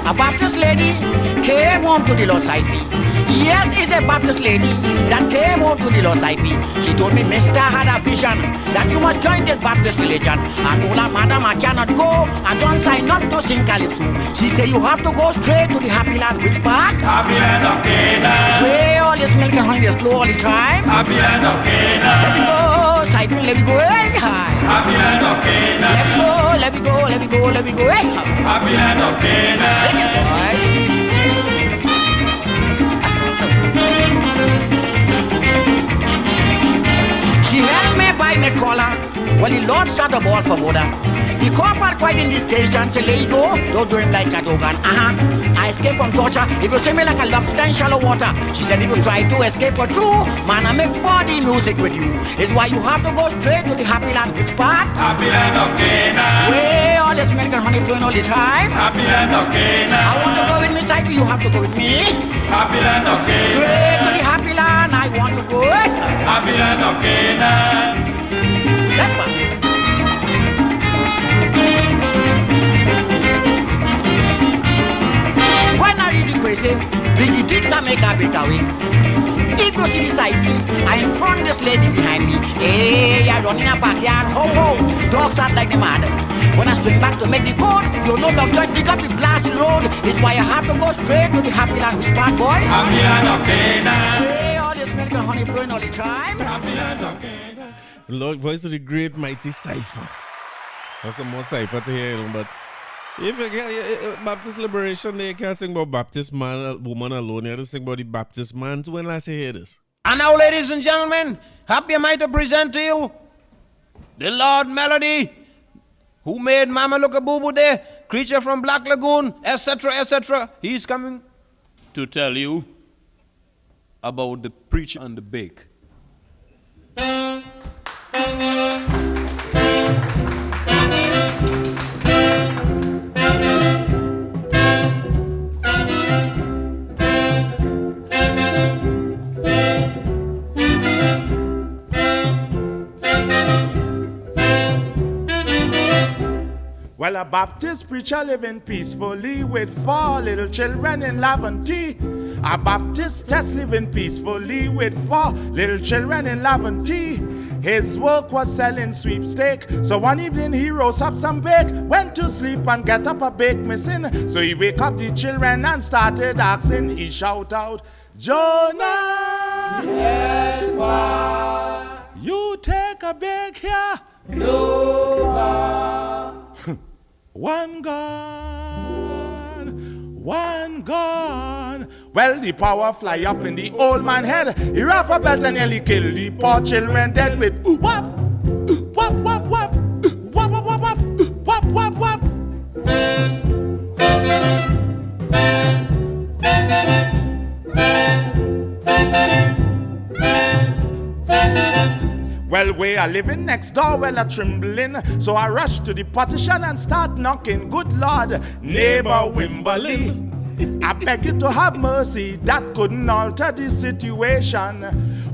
A Baptist lady came home to the Lord Saifi. Yes, it's a Baptist lady that came home to the Lord Saifi. She told me, Mister had a vision that you must join this Baptist religion. I told her, Madam, I cannot go. I don't sign up to sing calypso. She said, you have to go straight to the Happy Land. Which part? Happy Land of Canaan. Where all this milk and honey is flow all the time. Happy Land of Canaan. Let me go, Saifi, let me go, hey, high. Happy Land of Canaan. Let me go, let me go, let me go, let me go, hey, high. Happy Land of Canaan. Let me go, boy. She held me by my collar while the Lord started a ball for Buddha. The copper quite in the station, say, let go, don't do him like a dogan. I escaped from torture. If you see me like a lobster in shallow water, she said, if you try to escape for true, man, I make body music with you. It's why you have to go straight to the Happy Land. Which part? Happy Land of Canaan. Where all this milk and honey flowing all the time. Happy Land of Canaan. I want to go with me, Saifi, you have to go with me. Happy Land of Canaan. Straight to the Happy Land, I want to go. Happy Land of Canaan. That one. When I read the question, Biggie did come make a breakaway. If you see the Saifi, I in front this lady behind me. Hey, I run in a backyard, ho ho, dogs start like the mad. When I swing back to make the code, you know dog joint dig up the blasted road. It's why I have to go straight to the Happy Land. Which part, boy? Happy Land of Canaan. Hey, all this milk and honey flowing all the time. Happy Land of Canaan. Lord, voice of the great mighty cipher. There's some more cipher to hear, but if you get Baptist Liberation Day, you can't sing about Baptist man, woman alone. You have to sing about the Baptist man too. When last you hear this? And now, ladies and gentlemen, happy am I to present to you the Lord Melody, who made Mama Look a Boo Boo Day, Creature from Black Lagoon, etc., etc. He's coming to tell you about the preacher and the bake. Well, a Baptist preacher living peacefully with 4 little children in Laventille. A Baptist test living peacefully with 4 little children in Laventille. His work was selling sweepstake, so one evening he rose up some bake, went to sleep and get up a bake missing. So he wake up the children and started asking. He shout out, Jonah, Yes, why? you take a bake here. No, why? One gone, one gone. Well, the power fly up in the old man head. He rough a belt and nearly kill the poor children dead with whop, whop, whop, whop, whop, whop, whop, whop, whop, whop. Well, we are living next door, well, a trembling. So I rush to the partition and start knocking. Good Lord, neighbor Wimberley, I beg you to have mercy. That couldn't alter the situation.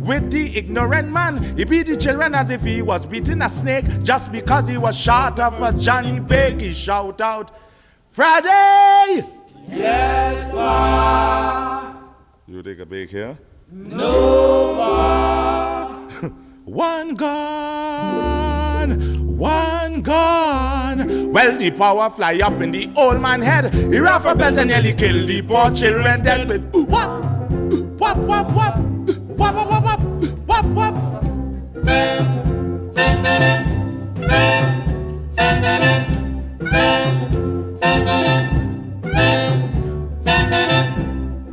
With the ignorant man, he beat the children as if he was beating a snake. Just because he was short of a Johnny Bake, he shout out, Friday! Yes, why? You take a bake here? No, why? One gone, one gone. Well, the power fly up in the old man head. He rough a belt and nearly kill the poor children dead with whop, whop, whop, whop, whop, whop, whop, whop, whop, whop.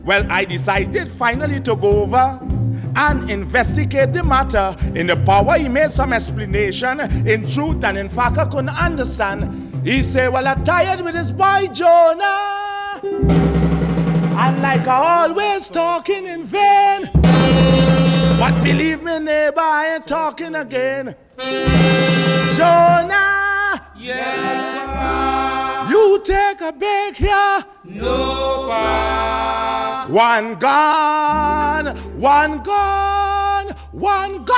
Well, I decided finally to go over and investigate the matter. In the power, he made some explanation. In truth and in fact, I couldn't understand. He said, well, I'm tired with this boy Jonah. And like I always talking in vain. But believe me, neighbor, I ain't talking again. Jonah. Yes, Papa. You take a break here. No, Papa. One gone, one gone, one gone.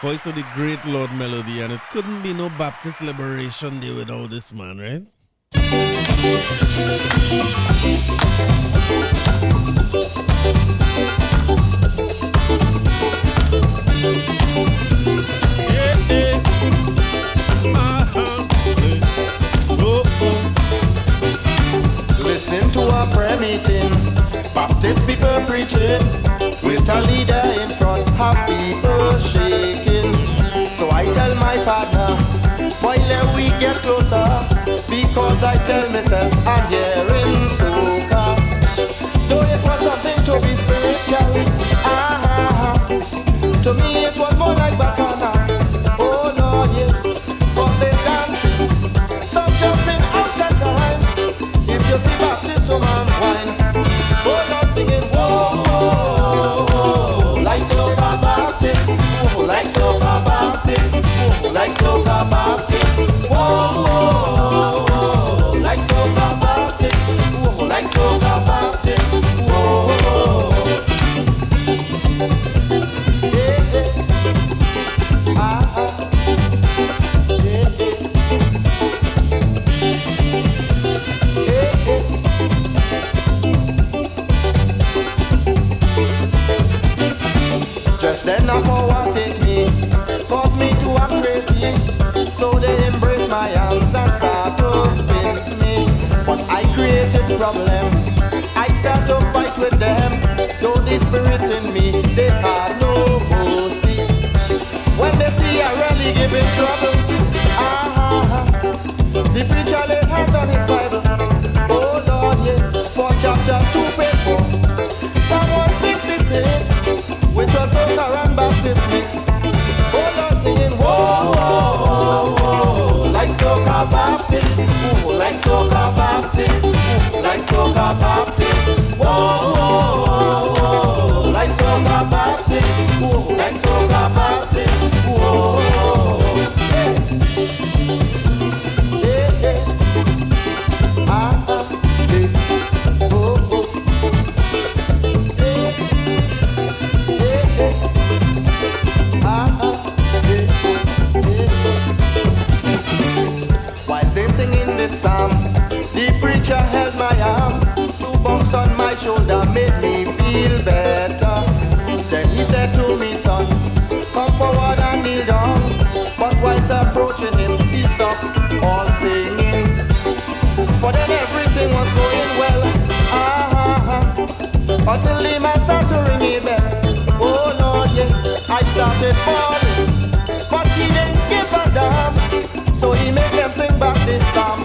Voice of the great Lord Melody, and it couldn't be no Baptist Liberation Day without this man, right? Listening to a prayer meeting, Baptist people preaching, with a leader in front, half people shaking. So I tell my partner, why let we get closer? Because I tell myself I'm hearing soca. Though it was something to be spiritual, to me it was more like bacchanal. Oh Lord, yeah, but they dancing, some jumping out at time. If you see Baptist woman wine, oh Lord singing, whoa, whoa, whoa, like soca Baptist, whoa, like soca Baptist, whoa, like soca Baptist, whoa, whoa, whoa, like soca Baptist, whoa, like soca Baptist, whoa, whoa. Yeah, yeah. Yeah, yeah. Just then a power take me, cause me to act crazy. So they embrace my arms and start to spin me. But I created problem, I start to fight with them. Though the spirit in me, they have no mercy. When they see I really giving trouble, the preacher laid hands on his Bible. Oh Lord, yeah, for chapter 2, page 4, Psalm 166, which was soca and Baptist mix. Oh Lord, singing, whoa, whoa, whoa, whoa, like soca Baptist, whoa, like soca Baptist, whoa, like soca Baptist, whoa, whoa, whoa, like soca Baptist, whoa, like soca Baptist, whoa, yeah. Yeah, yeah. Yeah. Oh, oh. Yeah. Yeah, yeah. Yeah. While they singing this psalm, the preacher held my arm. 2 bumps on my shoulder made me feel better. Then he said to me, son, come forward and kneel down. But whilst approaching him, he stopped all singing. For then everything was going well, until the man started to ring a bell. Oh Lord, yeah, I started falling, but he didn't give a damn. So he made them sing back this psalm.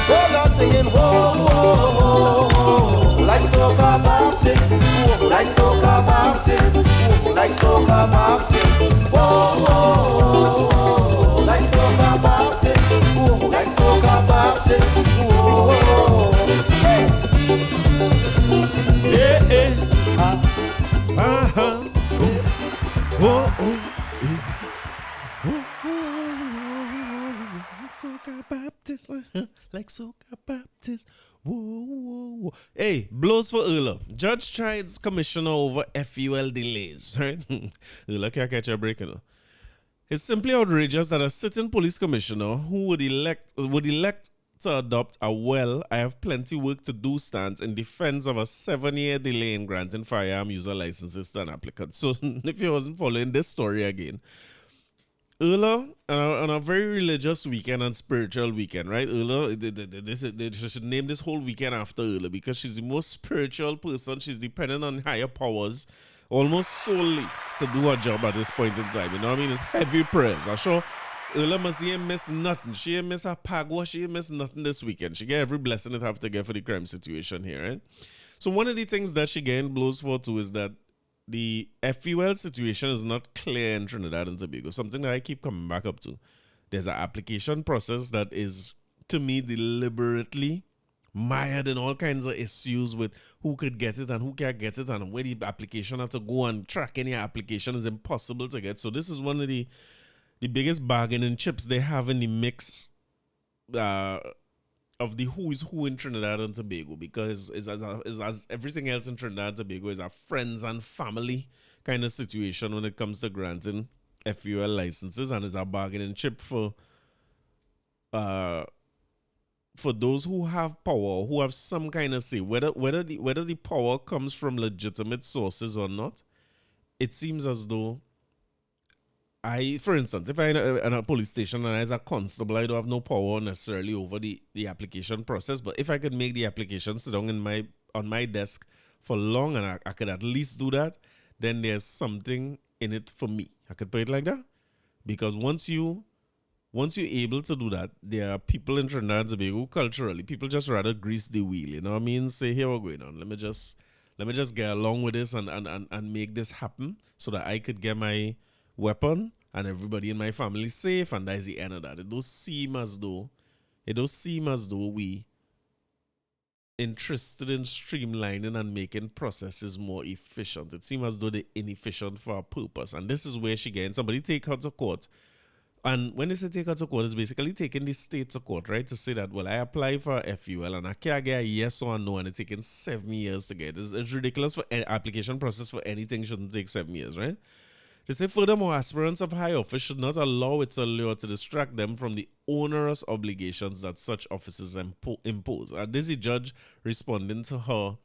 Oh Lord, singing, whoa, whoa, whoa, whoa, like soca Baptist, whoa, like soca Baptist, whoa, like soca Baptist, whoa, whoa, whoa, like soca Baptist, whoa, like soca Baptist, whoa, hey. Yeah, yeah. Oh, oh. Soca Baptist, like soca Baptist. Whoa, whoa, whoa. Hey, blows for Erla. Judge tried commissioner over FUL delays, right? Erla can't catch a break, you know. It's simply outrageous that a sitting police commissioner who would elect to adopt a I have plenty work to do stance in defense of a 7-year delay in granting firearm user licenses to an applicant. So if you wasn't following this story again, Earlier, on a very religious weekend and spiritual weekend, right? Earlier, they should name this whole weekend after Earlier because she's the most spiritual person. She's dependent on higher powers almost solely to do her job at this point in time. You know what I mean? It's heavy prayers. I'm sure Earlier must ain't miss nothing. She ain't miss a pagwa. She ain't miss nothing this weekend. She get every blessing it have to get for the crime situation here, right? So one of the things that she getting blows for too is that the FUL situation is not clear in Trinidad and Tobago, something that I keep coming back up to. There's an application process that is, to me, deliberately mired in all kinds of issues with who could get it and who can't get it and where the application has to go, and tracking your application is impossible to get. So this is one of the biggest bargaining chips they have in the mix of the who is who in Trinidad and Tobago, because is as everything else in Trinidad and Tobago is a friends and family kind of situation when it comes to granting FUL licenses, and it's a bargaining chip for those who have power, who have some kind of say, whether the power comes from legitimate sources or not. It seems as though for instance, if I'm in a police station and as a constable, I don't have no power necessarily over the application process. But if I could make the application sit down on my desk for long and I could at least do that, then there's something in it for me. I could put it like that. Because once you're able to do that, there are people in Trinidad and Tobago culturally, people just rather grease the wheel. You know what I mean? Say, here we're going on. Let me just get along with this and make this happen so that I could get my weapon and everybody in my family safe, and that's the end of that. It does seem as though we interested in streamlining and making processes more efficient. It seems as though they're inefficient for a purpose, and this is where she gets somebody take her to court. And when they say take her to court, it's basically taking the state to court, right? To say that, well, I apply for a FUL and I can't get a yes or a no, and it's taking 7 years to get. It's ridiculous for an application process for anything shouldn't take 7 years, right? They say, furthermore, aspirants of high office should not allow its allure to distract them from the onerous obligations that such offices impose. And this is the judge responding to her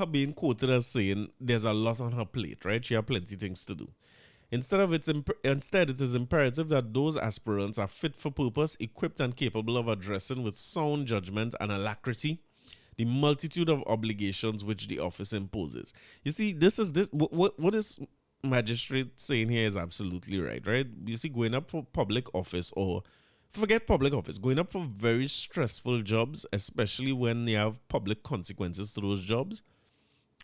being quoted as saying there's a lot on her plate, right? She has plenty of things to do. Instead, it is imperative that those aspirants are fit for purpose, equipped and capable of addressing with sound judgment and alacrity the multitude of obligations which the office imposes. You see, what this magistrate saying here is absolutely right? You see, going up for public office, or forget public office, going up for very stressful jobs, especially when you have public consequences to those jobs,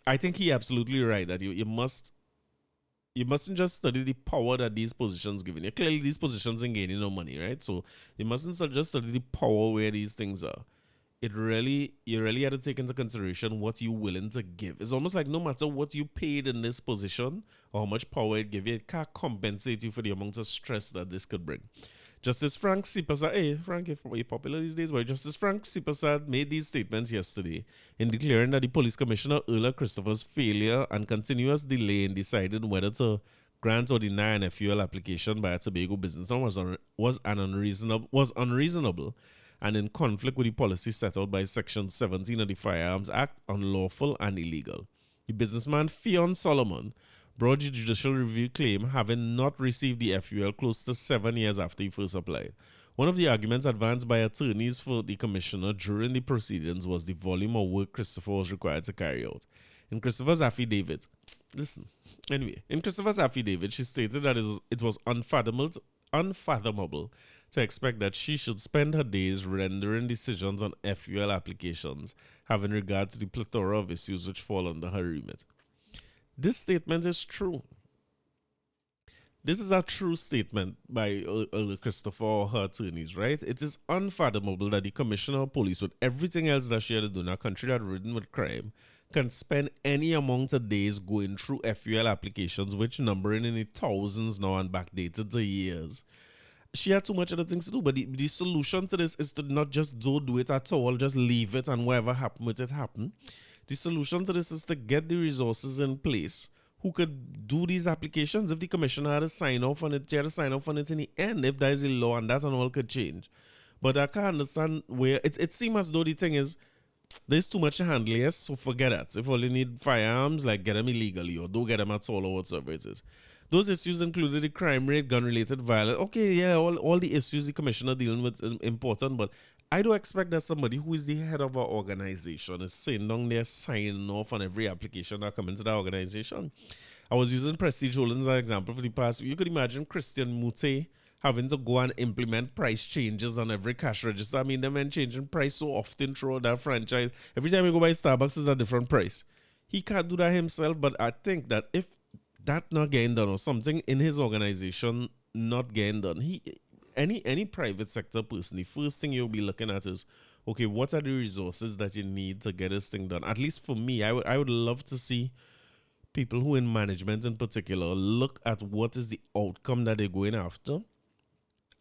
I think he's absolutely right that you mustn't just study the power that these positions give you. Clearly, these positions ain't gaining no money, right? So you mustn't just study the power where these things are. You really have to take into consideration what you're willing to give. It's almost like no matter what you paid in this position or how much power it give you, it can't compensate you for the amount of stress that this could bring. Justice Frank Persad, Frank is probably popular these days, but Justice Frank Persad made these statements yesterday in declaring that the police commissioner Earl Christopher's failure and continuous delay in deciding whether to grant or deny an FUL application by a Tobago businessman was unreasonable and in conflict with the policy set out by Section 17 of the Firearms Act, unlawful and illegal. The businessman Fion Solomon brought the judicial review claim having not received the FUL close to 7 years after he first applied. One of the arguments advanced by attorneys for the commissioner during the proceedings was the volume of work Christopher was required to carry out. In Christopher's affidavit, she stated that it was unfathomable to expect that she should spend her days rendering decisions on FUL applications, having regard to the plethora of issues which fall under her remit. This statement is true. This is a true statement by Christopher or her attorneys, right? It is unfathomable that the commissioner of police, with everything else that she had to do in a country that's ridden with crime, can spend any amount of days going through FUL applications, which numbering in the thousands now and backdated to years. She had too much other things to do, but the solution to this is to not just do it at all, just leave it and whatever happened with it happen. The solution to this is to get the resources in place who could do these applications. If the commissioner had to sign off on it, she had to sign off on it in the end if there is a law, and that and all could change. But I can't understand where it seems as though the thing is there's too much to handle, yes, so forget that. If all you need firearms, like get them illegally or don't get them at all or whatsoever it is. Those issues included the crime rate, gun-related violence. Okay, yeah, all the issues the commissioner dealing with is important, but I don't expect that somebody who is the head of our organization is sitting down there signing off on every application that comes into the organization. I was using Prestige Holdings as an example for the past. You could imagine Christian Mute having to go and implement price changes on every cash register. I mean, them men changing price so often throughout that franchise. Every time you go by Starbucks, it's a different price. He can't do that himself, but I think that if that not getting done or something in his organization not getting done, any private sector person, the first thing you'll be looking at is, okay, what are the resources that you need to get this thing done? At least for me, I would love to see people who in management in particular look at what is the outcome that they're going after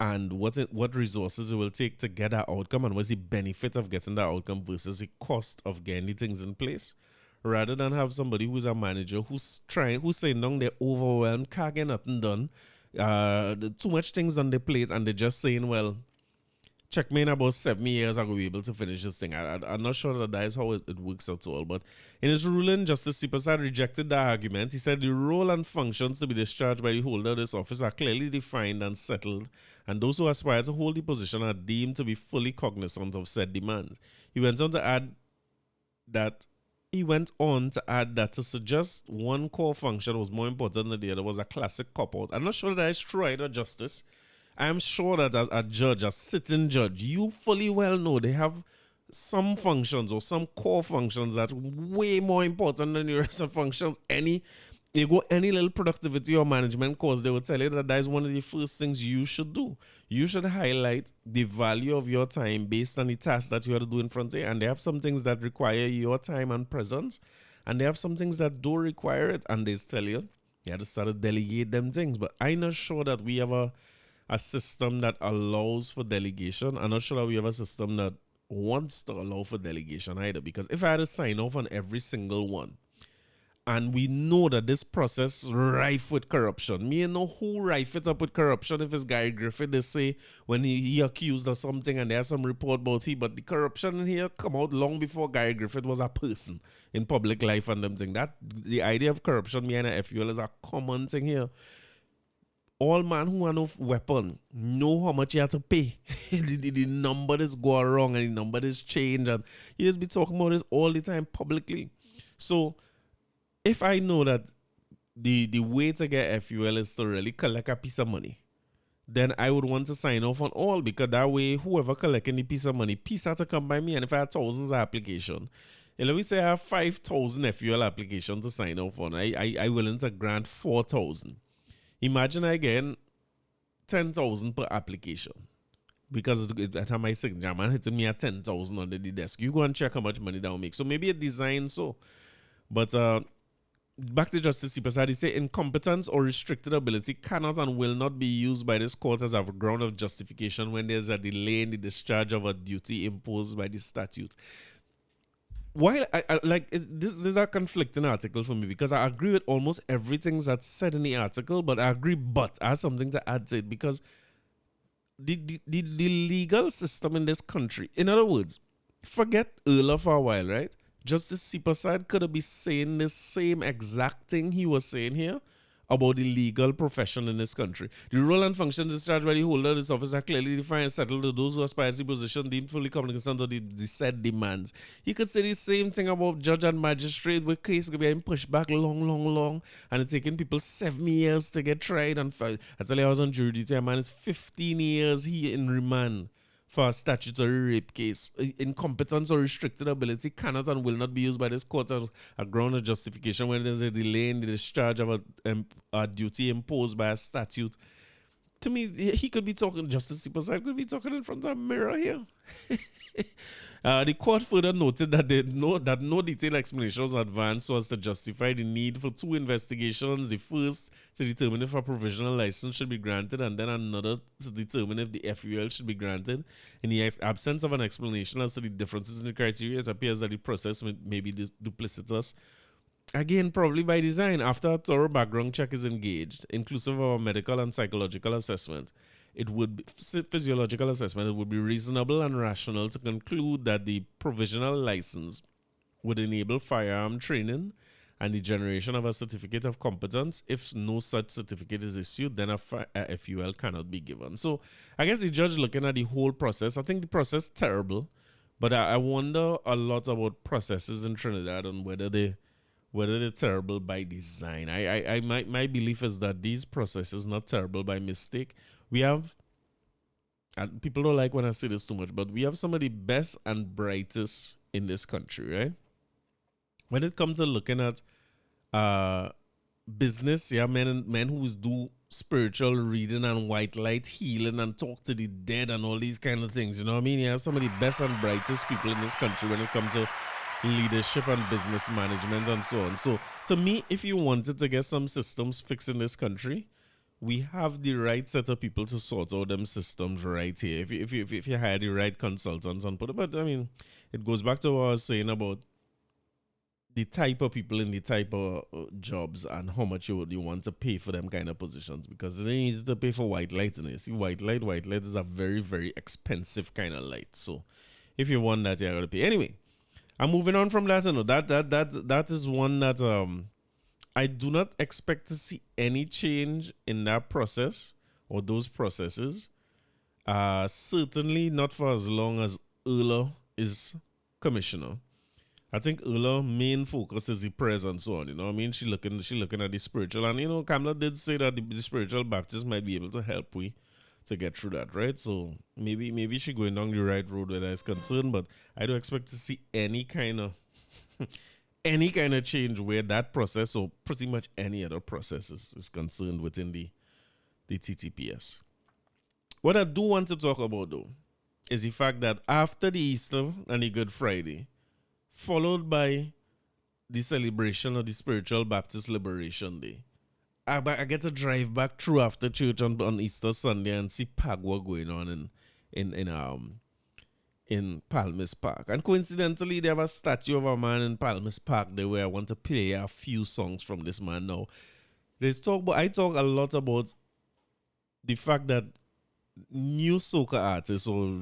and what resources it will take to get that outcome, and what's the benefit of getting that outcome versus the cost of getting the things in place. Rather than have somebody who's a manager who's saying down they're overwhelmed, can't get nothing done, too much things on the plate, and they're just saying, well, check me in about 7 years, I'll be able to finish this thing. I'm not sure that is how it works at all. But in his ruling, Justice Persad rejected the argument. He said the role and functions to be discharged by the holder of this office are clearly defined and settled, and those who aspire to hold the position are deemed to be fully cognizant of said demands. He went on to add that to suggest one core function was more important than the other was a classic cop-out. I'm not sure that is true either, Justice. I am sure that as a judge, a sitting judge, you fully well know they have some functions or some core functions that are way more important than the rest of functions. You go any little productivity or management course, they will tell you that is one of the first things you should do. You should highlight the value of your time based on the task that you have to do in front of you. And they have some things that require your time and presence, and they have some things that don't require it. And they tell you have to start to delegate them things. But I'm not sure that we have a system that allows for delegation. I'm not sure that we have a system that wants to allow for delegation either. Because if I had to sign off on every single one, and we know that this process rife with corruption. Me know who rife it up with corruption. If it's Gary Griffith, they say when he accused of something and there's some report about he, but the corruption in here come out long before Gary Griffith was a person in public life and them thing. That the idea of corruption behind a FUL is a common thing here. All man who have no weapon know how much you have to pay. the number is go wrong and the number is change, and you just be talking about this all the time publicly. So if I know that the way to get FUL is to really collect a piece of money, then I would want to sign off on all, because that way whoever collecting the piece of money, piece has to come by me. And if I have thousands of applications, and let me say I have 5,000 FUL applications to sign off on, I willing to grant 4,000. Imagine I get 10,000 per application. Because at time my signature, man hitting me at 10,000 under the desk. You go and check how much money that will make. So maybe a design so. But back to Justice Persad, he said incompetence or restricted ability cannot and will not be used by this court as a ground of justification when there's a delay in the discharge of a duty imposed by the statute. While I like this is a conflicting article for me, because I agree with almost everything that's said in the article, but I have something to add to it, because the legal system in this country, in other words, forget Earl for a while, right? Justice Persad could have been saying the same exact thing he was saying here about the legal profession in this country. The role and functions discharged by the holder of this office are clearly defined and settled to those who aspire to the position deemed fully cognizant of the said demands. He could say the same thing about judge and magistrate, where case could be pushed back long, and it's taking people 7 years to get tried. And I tell you, I was on jury duty, a man is 15 years here in remand for a statutory rape case. Incompetence or restricted ability cannot and will not be used by this court as a ground of justification when there's a delay in the discharge of a duty imposed by a statute. To me, he could be talking, Justice Persad could be talking in front of a mirror here. The court further noted that no detailed explanation was advanced so as to justify the need for two investigations. The first to determine if a provisional license should be granted, and then another to determine if the FUL should be granted. In the absence of an explanation as to the differences in the criteria, it appears that the process may be duplicitous. Again, probably by design, after a thorough background check is engaged, inclusive of a medical and psychological assessment, it would be physiological assessment, it would be reasonable and rational to conclude that the provisional license would enable firearm training and the generation of a certificate of competence. If no such certificate is issued, then a FUL cannot be given. So I guess the judge looking at the whole process, I think the process is terrible, but I wonder a lot about processes in Trinidad and whether they're terrible by design. My belief is that these processes not terrible by mistake. We have, and people don't like when I say this too much, but we have some of the best and brightest in this country, right? When it comes to looking at business, yeah, men who do spiritual reading and white light healing and talk to the dead and all these kind of things, you know what I mean? You have some of the best and brightest people in this country when it comes to leadership and business management and so on. So to me, if you wanted to get some systems fixed in this country, we have the right set of people to sort out them systems right here. If you hire the right consultants and put it, but I mean, it goes back to what I was saying about the type of people in the type of jobs and how much you want to pay for them kind of positions, because it's easy to pay for white light. And you see, white light is a very, very expensive kind of light. So if you want that, you got to pay. Anyway, I'm moving on from that. You know, that is one that I do not expect to see any change in that process or those processes. Certainly not for as long as Erla is commissioner. I think Erla's main focus is the prayers and so on. You know what I mean? She looking at the spiritual, and you know, Kamla did say that the spiritual Baptist might be able to help we to get through that, right? So maybe she going down the right road where that is concerned, but I don't expect to see any kind of change where that process or pretty much any other process is concerned within the TTPS. What I do want to talk about though is the fact that after the Easter and the Good Friday, followed by the celebration of the Spiritual Baptist Liberation Day, I get to drive back through after church on Easter Sunday and see Pagwa going on in Palmis Park. And coincidentally, they have a statue of a man in Palmis Park there where I want to play a few songs from this man now. I talk a lot about the fact that new soca artists or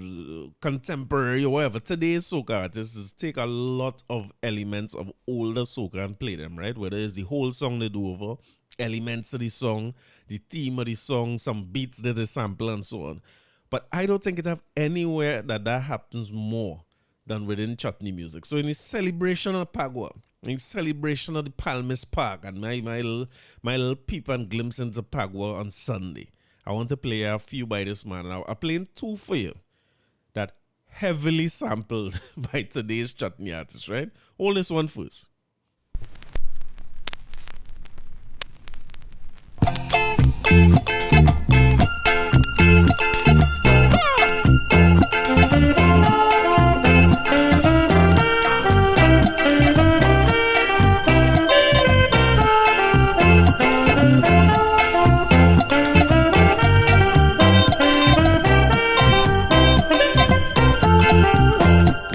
contemporary or whatever, today's soca artists take a lot of elements of older soca and play them, right? Whether it's the whole song they do over, elements of the song, the theme of the song, some beats that they sample and so on. But I don't think it have anywhere that happens more than within chutney music. So in the celebration of Pagwa, in celebration of the Palmis Park and my little peep and glimpse into Pagwa on Sunday, I want to play a few by this man. I'm playing two for you that heavily sampled by today's chutney artists, right? Hold this one first.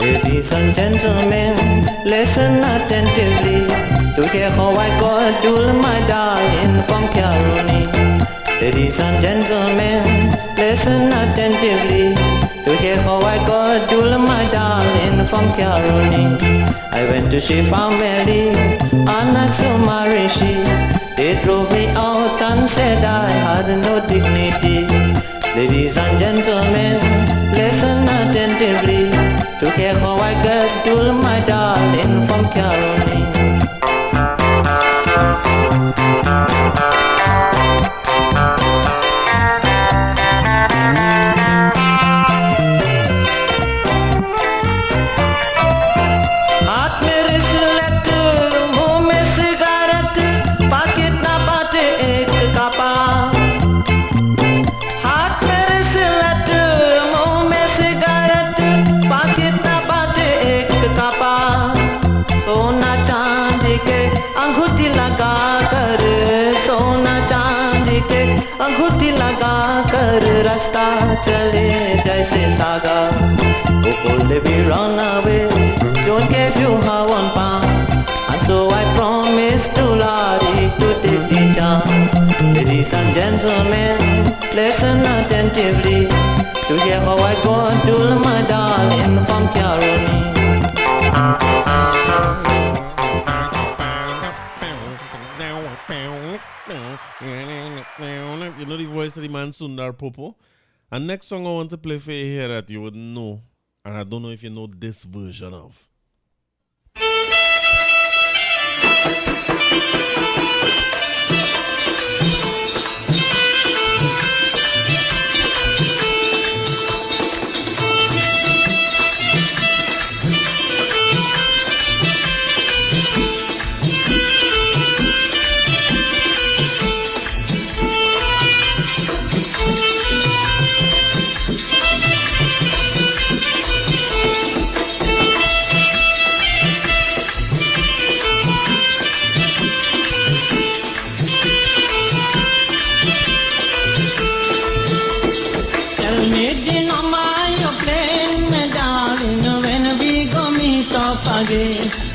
Ladies and gentlemen, listen attentively to hear how I got Jewel, my darling, from Caroni. Ladies and gentlemen, listen attentively to hear how I got Jewel, my darling, from Caroni. I went to she family and asked to marry she. They drove me out and said I had no dignity. Ladies and gentlemen, listen attentively to hear how I got Jewel, my darling, from Caroni. हाथ मेरे सिलट मुंह में cigarette packet ना बाटे एक कापा हाथ मेरे सिलट मुंह में सिगारेट पाकिट ना बाटे एक कापा सोना चांदी के अंगूठी लगा कर सोना चांदी के अंगूठी लगा कर रास्ता चले जैसे सागा वो बोले भी run away don't give you her £1 and so I promised to Lottie to take the chance. Ladies and gentlemen, listen attentively to hear how I got Jewel, my darling, from Caroni. You know the voice of the man Sundar Popo? And next song I want to play for you here that you would know, and I don't know if you know this version of.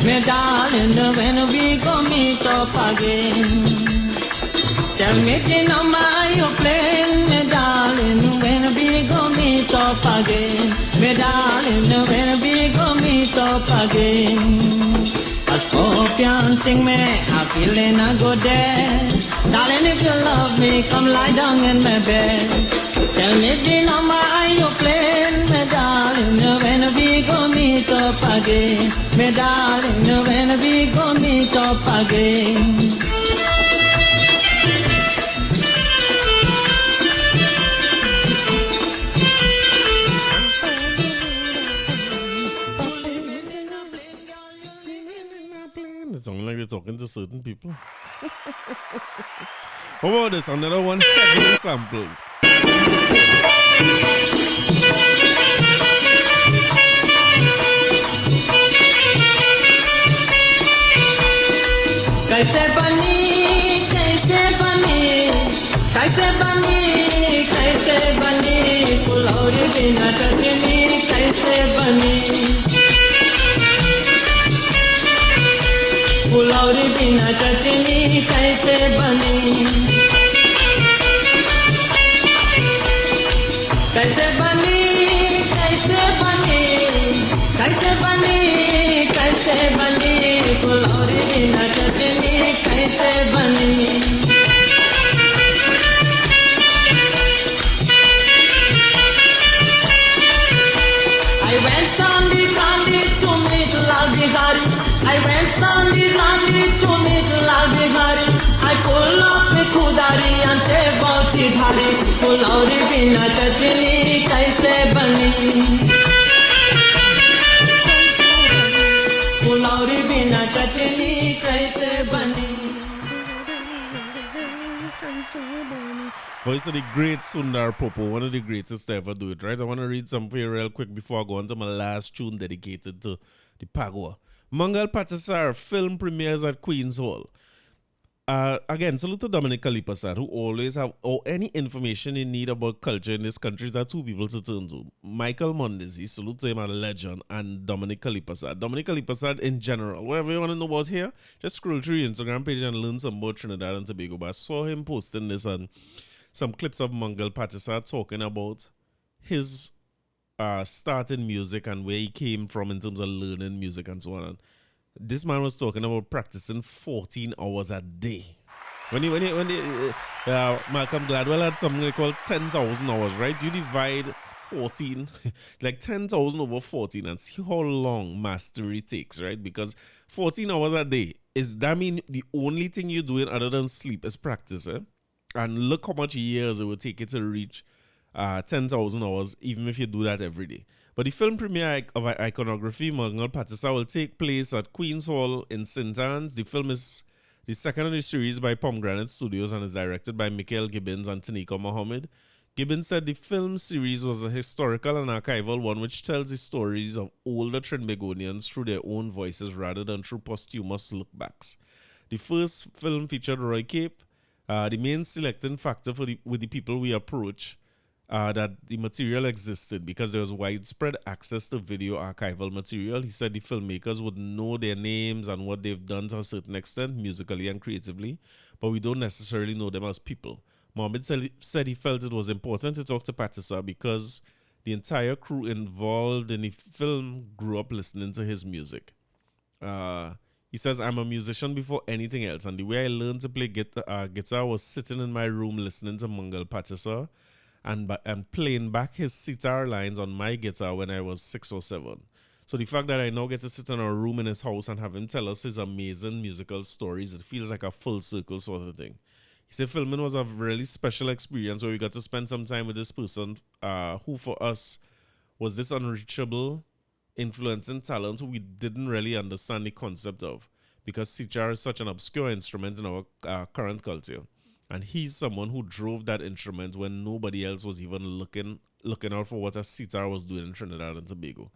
Me darling, when we go meet up again. Tell me the number you play, me darling, when we go meet up again. Me darling, when we go meet up again. A scorpion sting me, a feeling I go dead. Darling, if you love me, come lie down in my bed. Tell me the number you play, me darling, when we go meet up again. Me darling, when we go meet up again. It sounds like they're talking to certain people. How about this? Another one heavily sampled. कैसे बनी कैसे बनी कैसे बनी कैसे बनी पुलौरी बिना चटनी कैसे बनी पुलौरी बिना चटनी कैसे बनी कैसे बनी कैसे बनी कैसे बनी कैसे बनी पुलौरी बिना चटनी कैसे बनी I went Sunday Gandhi to meet Lal Bihari. I went Sunday Gandhi to meet Lal Bihari. I pull up the kudari and take out the dhari. Pulauri bina chutney kaise bani? Pulauri bina chutney kaise bani? Voice of the great Sundar Popo, one of the greatest to ever do it, right? I want to read some for you real quick before I go on to my last tune dedicated to the Pagua. Kamla Persad film premieres at Queen's Hall. Again, salute to Dominic Persad, who always have any information you need about culture in this country. There are two people to turn to. Michael Mondesi, salute to him, a legend, and Dominic Persad. Dominic Persad in general, whatever you want to know about here, just scroll through your Instagram page and learn some about Trinidad and Tobago. But I saw him posting this and some clips of Kamla Persad talking about his start in music and where he came from in terms of learning music and so on. And this man was talking about practicing 14 hours a day. Malcolm Gladwell had something they call 10,000 hours, right? You divide 14, like 10,000 over 14 and see how long mastery takes, right? Because 14 hours a day, that mean the only thing you're doing other than sleep is practice, eh? And look how much years it will take you to reach 10,000 hours, even if you do that every day. But the film premiere of Iconography, Kamla Persad, will take place at Queen's Hall in St. Anne's. The film is the second in the series by Pomegranate Studios and is directed by Michael Gibbons and Tanika Mohammed. Gibbons said the film series was a historical and archival one which tells the stories of older Trinbagonians through their own voices rather than through posthumous lookbacks. The first film featured Roy Cape. The main selecting factor with the people we approach that the material existed because there was widespread access to video archival material. He said the filmmakers would know their names and what they've done to a certain extent, musically and creatively, but we don't necessarily know them as people. Mohammed said he felt it was important to talk to Persad because the entire crew involved in the film grew up listening to his music. He says, I'm a musician before anything else. And the way I learned to play guitar was sitting in my room listening to Kamla Persad and playing back his sitar lines on my guitar when I was 6 or 7. So the fact that I now get to sit in a room in his house and have him tell us his amazing musical stories, it feels like a full circle sort of thing. He said filming was a really special experience where we got to spend some time with this person who for us was this unreachable, influencing talent who we didn't really understand the concept of, because sitar is such an obscure instrument in our current culture. And he's someone who drove that instrument when nobody else was even looking out for what a sitar was doing in Trinidad and Tobago.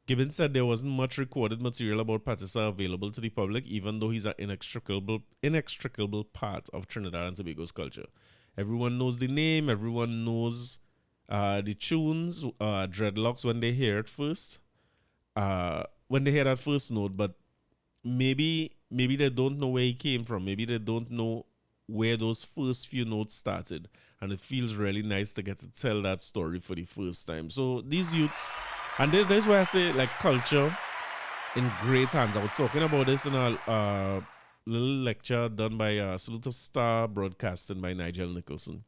Gibbons said there wasn't much recorded material about Persad available to the public, even though he's an inextricable part of Trinidad and Tobago's culture. Everyone knows the name, everyone knows the tunes, Dreadlocks when they hear it first, when they hear that first note, but maybe they don't know where he came from, maybe they don't know where those first few notes started, and it feels really nice to get to tell that story for the first time. So these youths, and this where I say like culture in great hands. I was talking about this in a little lecture done by Salute to Star Broadcasting by Nigel Nicholson.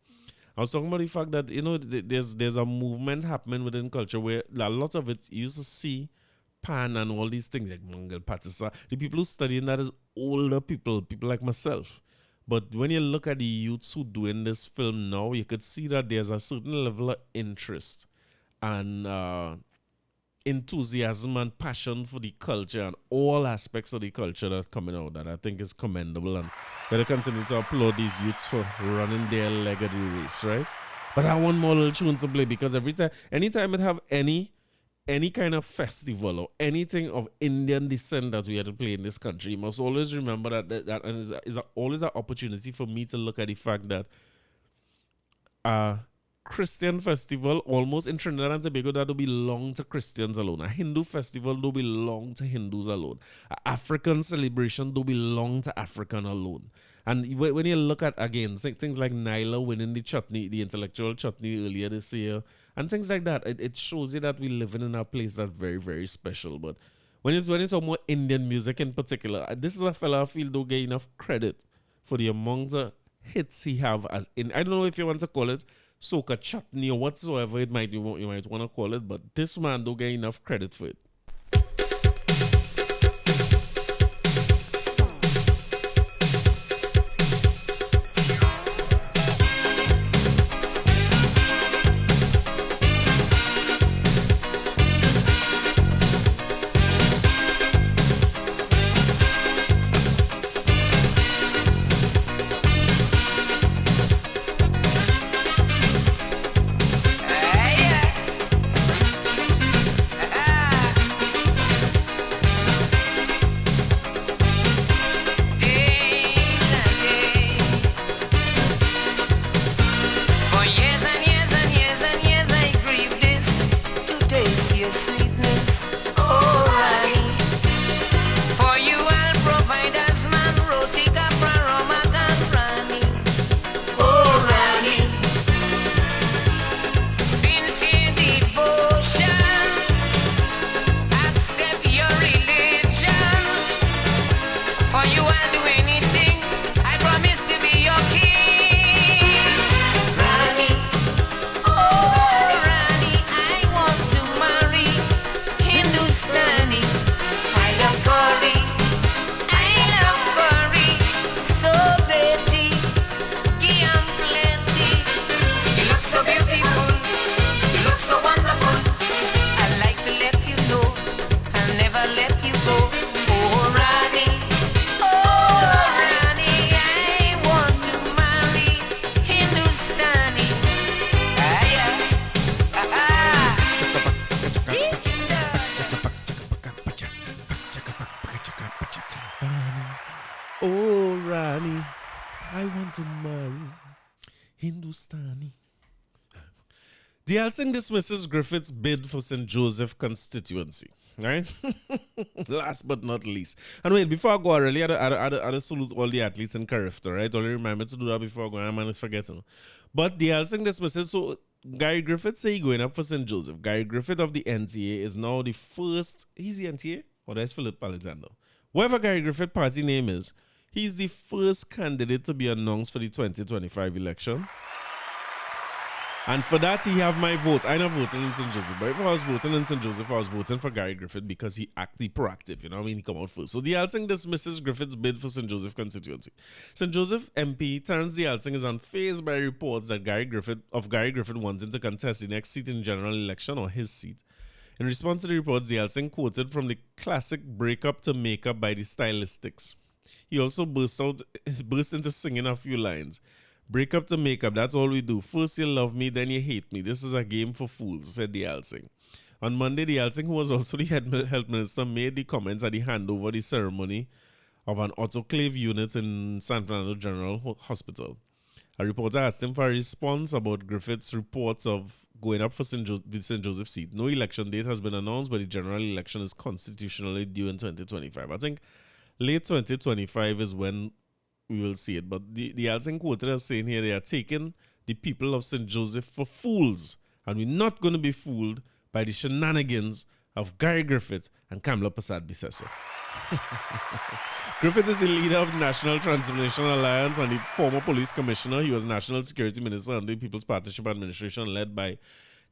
I was talking about the fact that, you know, there's a movement happening within culture where a lot of it you used to see pan and all these things like Kamla Persad. The people who studying that is older people like myself. But when you look at the youths who doing this film now, you could see that there's a certain level of interest and enthusiasm and passion for the culture and all aspects of the culture that's coming out that I think is commendable, and better continue to applaud these youths for running their leg of the race, right? But I want more little tune to play, because anytime it have any kind of festival or anything of Indian descent that we had to play in this country, you must always remember that is always an opportunity for me to look at the fact that Christian festival almost in Trinidad and Tobago that do belong to Christians alone. A Hindu festival do belong to Hindus alone. A African celebration do belong to African alone. And when you look at, again, things like Nyla winning the intellectual chutney earlier this year, and things like that, it shows you that we living in a place that's very, very special. But when it's talking about Indian music in particular, this is a fella I feel don't get enough credit for the amount of hits he have as in, I don't know if you want to call it soca chutney or whatsoever you might want to call it, but this man don't get enough credit for it. Oh, Rani, I want to marry Hindustani. The Alsing dismisses Griffith's bid for St. Joseph constituency, right? Last but not least. And wait, before I go, I really had to salute all the athletes in Carifta, right? Only remember to do that before I go, I'm just forgetting. But the Alsing dismisses, so Gary Griffith say he going up for St. Joseph. Gary Griffith of the NTA is now the first, he's the NTA? Or that's Philip Alexander? whatever Gary Griffith party name is, he's the first candidate to be announced for the 2025 election. And for that, he have my vote. I'm not voting in St. Joseph, but if I was voting in St. Joseph, I was voting for Gary Griffith because he acted proactive, you know what I mean? He come out first. So the Yalsing dismisses Griffith's bid for St. Joseph constituency. St. Joseph MP Terence Yalsing is unfazed by reports that Gary Griffith wanting to contest the next seat in the general election or his seat. In response to the reports, Yalsing quoted from the classic Breakup to Makeup by the Stylistics. He also burst into singing a few lines. Break up to make up, that's all we do. First you love me, then you hate me. This is a game for fools, said the Yalsing. On Monday, the Yalsing, who was also the health minister, made the comments at the handover the ceremony of an autoclave unit in San Fernando General Hospital. A reporter asked him for a response about Griffith's reports of going up for the St. Joseph seat. No election date has been announced, but the general election is constitutionally due in 2025. I think late 2025 is when we will see it. But the Yalsing quoted as saying here, they are taking the people of St. Joseph for fools. And we're not going to be fooled by the shenanigans of Gary Griffith and Kamla Persad Bissessar. Griffith is the leader of the National Transformation Alliance and the former police commissioner. He was National Security Minister under the People's Partnership Administration led by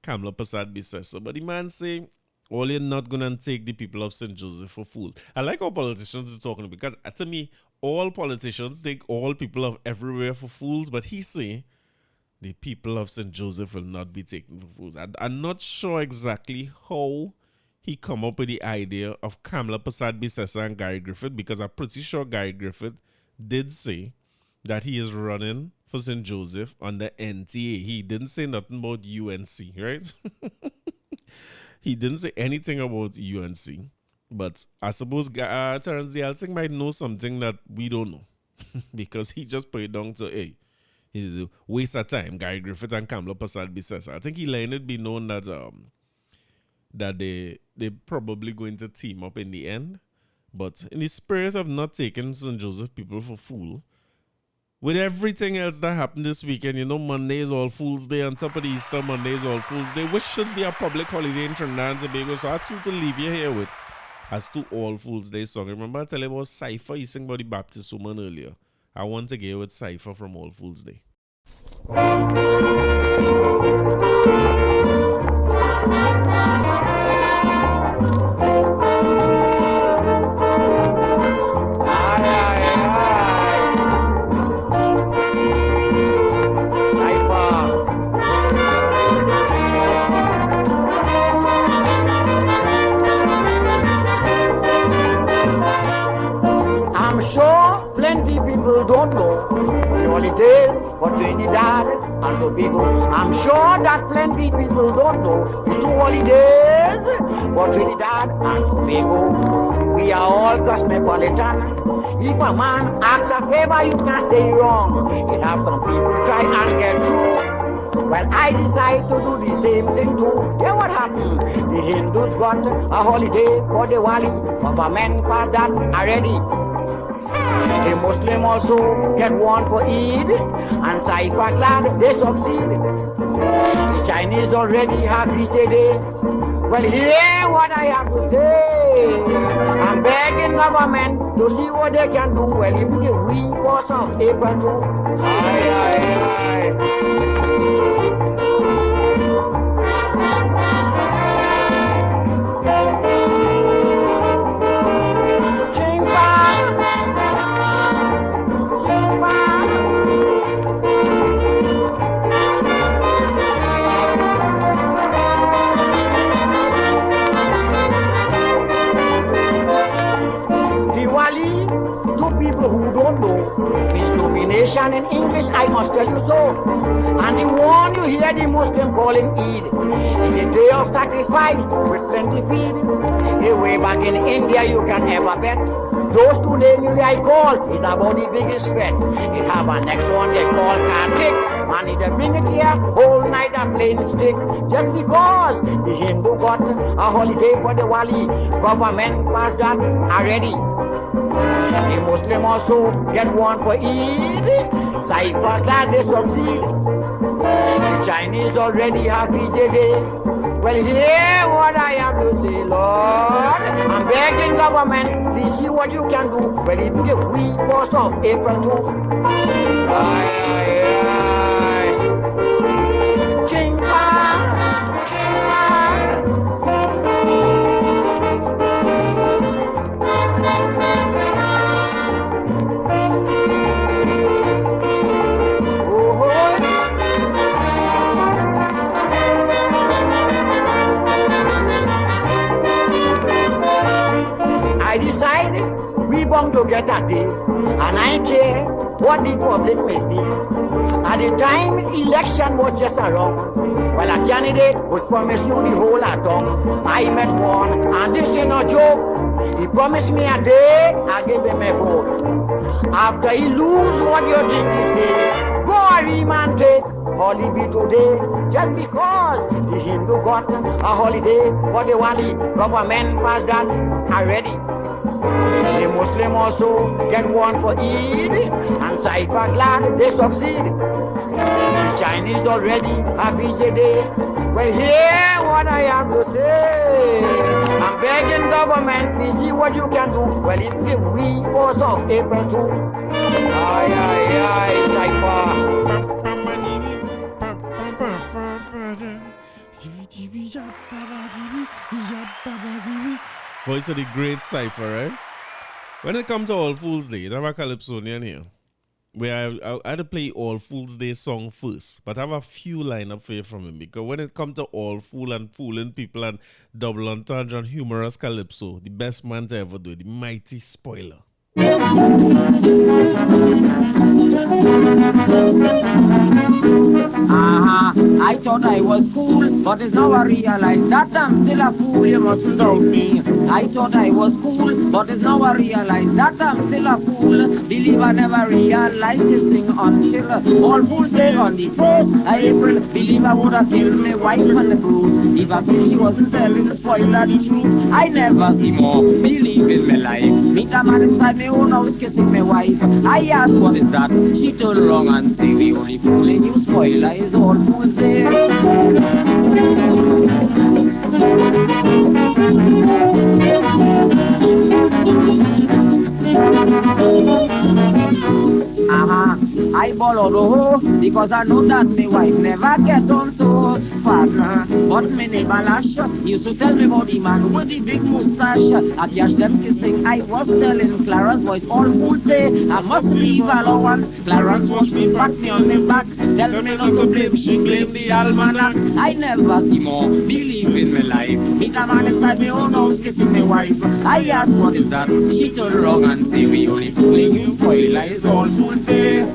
Kamla Persad Bissessar. But the man say, well, you're not going to take the people of St. Joseph for fools. I like how politicians are talking because to me, all politicians take all people of everywhere for fools, but he say the people of St. Joseph will not be taken for fools. I'm not sure exactly how he come up with the idea of Kamla Persad Bissessar and Gary Griffith, because I'm pretty sure Gary Griffith did say that he is running for St. Joseph under NTA. He didn't say nothing about UNC, right? He didn't say anything about UNC. But I suppose Terence Yalsing might know something that we don't know. Because he just put it down to, hey, it's a waste of time, Gary Griffith and Kamla Persad Bissessar. I think he let it be known that they probably going to team up in the end. But in the spirit of not taking St. Joseph people for fool, with everything else that happened this weekend, you know, Monday is All Fool's Day. On top of the Easter, Monday is All Fool's Day, which should be a public holiday in Trinidad and Tobago. So I have to leave you here with as to All Fool's Day song. Remember I tell you about Cypher? He sang about the Baptist woman earlier. I want to get with Cypher from All Fool's Day. Don't know the holidays for Trinidad and Tobago. I'm sure that plenty people don't know the 2 holidays for Trinidad and Tobago. We are all cosmopolitan. If a man asks a favor, you can't say wrong. It have some people try and get through. Well, I decide to do the same thing too. Then what happened? The Hindus got a holiday for Diwali. Government passed that already. The Muslim also get one for Eid, and Saifa glad they succeed. The Chinese already have Eid Day. Well, hear what I have to say. I'm begging government to see what they can do. Well, if we get we for some April too. Aye, aye, aye. In English, I must tell you so. And the one you hear the Muslim calling Eid is a day of sacrifice with plenty feed. Way back in India, you can never bet. Those 2 names you I call is about the biggest bet. It have a next one they call Kartik. Man, they bring it here, whole night a plain stick. Just because the Hindu got a holiday for the Wali, government passed that already. The Muslim also get one for Eid. Cypher glad they succeed. The Chinese already have Eid Day. Well, hear what I have to say, Lord. I'm begging government, please see what you can do. Well, if you give we 1st of April too. Aye, aye, aye. Chingpa, chingpa. I decided we bound to get a day, and I care what the public may see. At the time election was just around, well, a candidate would promise you the whole atom. I met one, and this ain't no joke. He promised me a day, I gave him a vote. After he lose, what you think he say? Go a remand take holiday today, just because the Hindu got a holiday for the Wali. Government passed that already. The Muslim also get one for Eid, and Saifa glad they succeed. The Chinese already have busy day. Well, hear what I have to say. I'm begging government, please see what you can do. Well, if give we 1st of April too. Aye, aye, aye, Saifa. Voice of the great cipher, right? When it comes to All Fool's Day, I have a Calypsonian here. Where I had to play All Fool's Day song first. But I have a few lineup for you from him. Because when it comes to All Fool and fooling people and double entendre and humorous calypso, the best man to ever do it, the mighty spoiler. I thought I was cool, but it's now I realize that I'm still a fool, you mustn't doubt me. I thought I was cool, but it's now I realize that I'm still a fool. Believe I never realized this thing until All Fool's Day on the 1st of April. Believe I would have killed my wife on the brood if I thought she wasn't telling the spoiler the truth. I never see more believe in my life. Meet a man inside my own house kissing my wife. I asked what is that? She turned around and say the only fooling you spoiler is All Fool's Day. I ball out the hole because I know that my wife never get on so partner. But my neighbor Lash used to tell me about the man with the big mustache. I catch them kissing. I was telling Clarence voice All Fool's Day I must leave allowance. Clarence watched me pat me on the back, tell me not to blame, she blame the almanac. I never see more believe in my life. Meet a man inside my own house kissing my wife. I asked what is that? She turned around and say we only fooling you spoiler is All Fool's Day.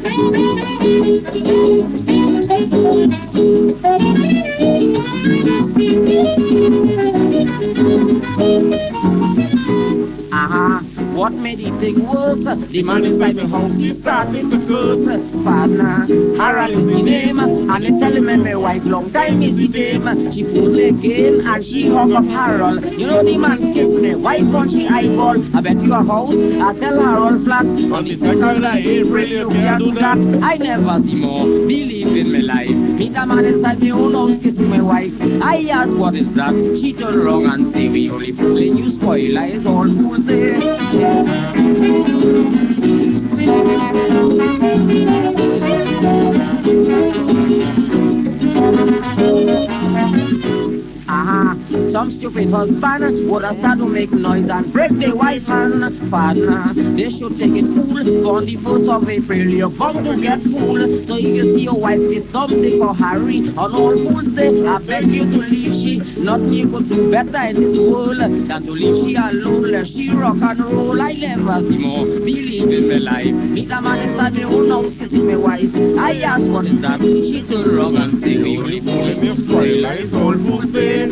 What made it thing worse? The man inside the house, he started to curse. Partner, Harold is the name, and they tell him and my wife long time is the dame. She fooled me again and she hung up Harold. You know the man kissed me, wife on she eyeball. I bet you a house, I tell Harold flat. On the 2nd of April you can't do that. I never see more believe in my life. Meet a man inside my own house kissing my wife. I asked what is that? She turned around and say we only fooling you spoiler is All Fool's Day. Some stupid husband would have started to make noise and break their wife hand. Partner, they should take it cool. On the 1st of April, you're bound to get fooled. So if you see your wife kiss Tom, Dick or Harry on All Fool's Day, I beg you to leave she. Nothing you could do better in this world than to leave she alone. Let she rock and roll. I never see more believe in my life. Meet a man inside my own house kissing my wife. I asked what is that? She turned around and say the only fooling you spoiler is All Fool's Day.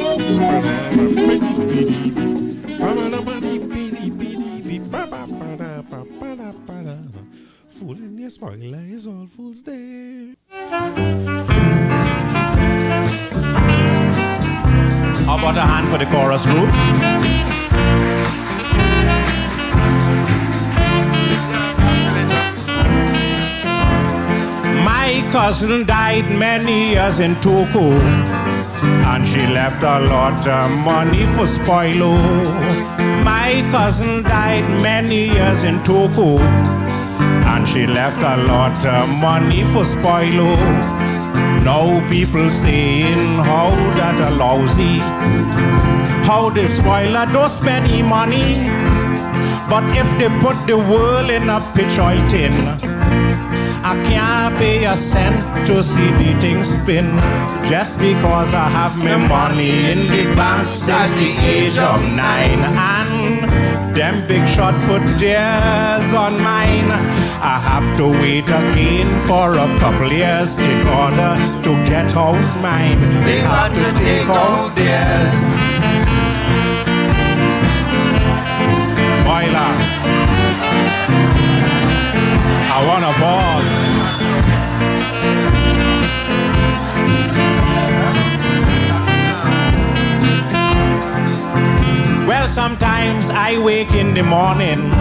Fooling your spoiler is All Fool's Day. How about a hand for the chorus group? My cousin died many years in Togo. and she left a lot of money for spoilo. My cousin died many years in Togo, and she left a lot of money for spoilo. Now people saying how that a lousy, how the spoiler don't spend any money. But if they put the world in a pitch oil tin, I can't pay a cent to see the thing spin. Just because I have my money in the bank since the age of 9. And them big shot put theirs on mine. I have to wait again for a couple years in order to get out mine. They had to take out theirs. Spoiler, I wanna ball. Well, sometimes I wake in the morning,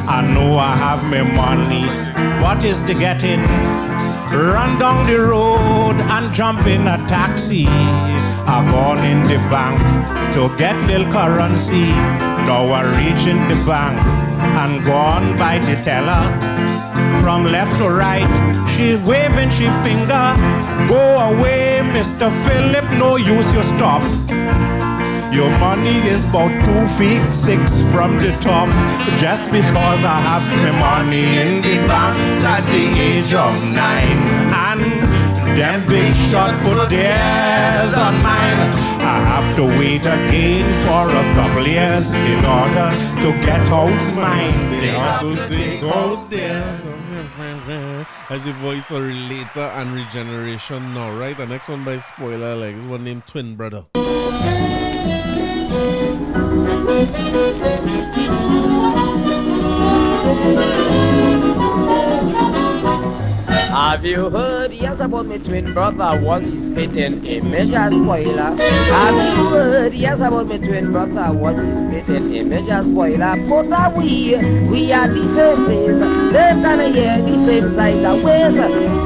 I know I have my money. What is the getting? Run down the road and jump in a taxi. I gone in the bank to get little currency. Now I reach in the bank and gone by the teller. From left to right, she waving she finger. Go away, Mr. Philip, no use you stop. Your money is about 2 feet 6 from the top. Just because I have my money in the bank at the age of 9. And them big shot put theirs on mine. I have to wait again for a couple years in order to get out mine. They have to take out theirs. As a voice of Relator and Regeneration now, right? The next one by Spoiler, like this one named Twin Brother. Have you heard, yes, about my twin brother? Was he spitting image as spoiler? Have you heard, yes, about my twin brother? Was he spitting image as spoiler? But we are the same place, same kind of hair, the same size of waist,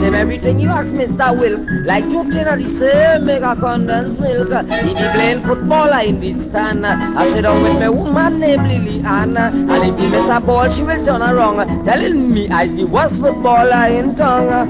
same everything you ask Mr. Wilk, like two tin of the same mega condensed milk. He be playing footballer in the stand. I sit down with my woman named Lily Ann, and if he miss a ball, she will turn around, telling me I the worst footballer in town.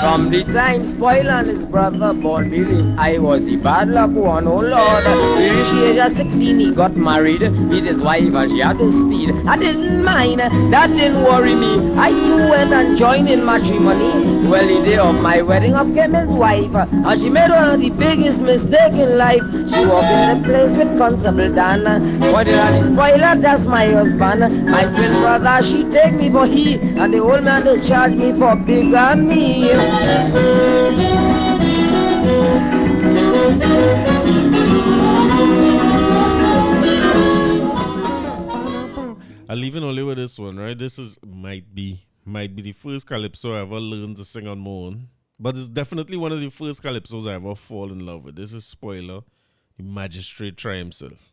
From the time Spoiler and his brother born Billy, I was the bad luck one, oh Lord. We reached the age of 16, he got married with his wife and she had to speed. I didn't mind, that didn't worry me. I too went and joined in matrimony. Well, the day of my wedding up came his wife, and she made one of the biggest mistakes in life. She walked in the place with Constable Dan, pointed at the Spoiler, that's my husband. My twin brother, she take me for he, and the old man they charge me for bigamy. I'm leaving only with this one, right? This is might be the first calypso I ever learned to sing on my own, but it's definitely one of the first calypsos I ever fall in love with. This is Spoiler, the magistrate try himself.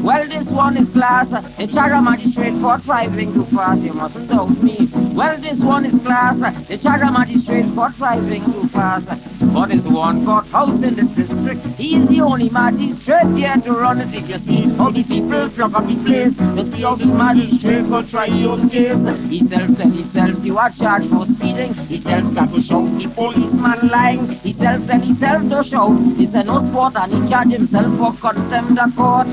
Well, this one is class. The Chaga magistrate for driving too fast. You mustn't doubt me. Well, this one is class. The Chaga magistrate for driving too fast. But there's one courthouse in the district. He is the only magistrate there to run it. If you see how the people flock up the place to see how the magistrate go try your case. He self tell himself you are charged for speeding. He self start to shout the policeman lying. He self tell himself to shout. He said no sport and he charge himself for contempt of court.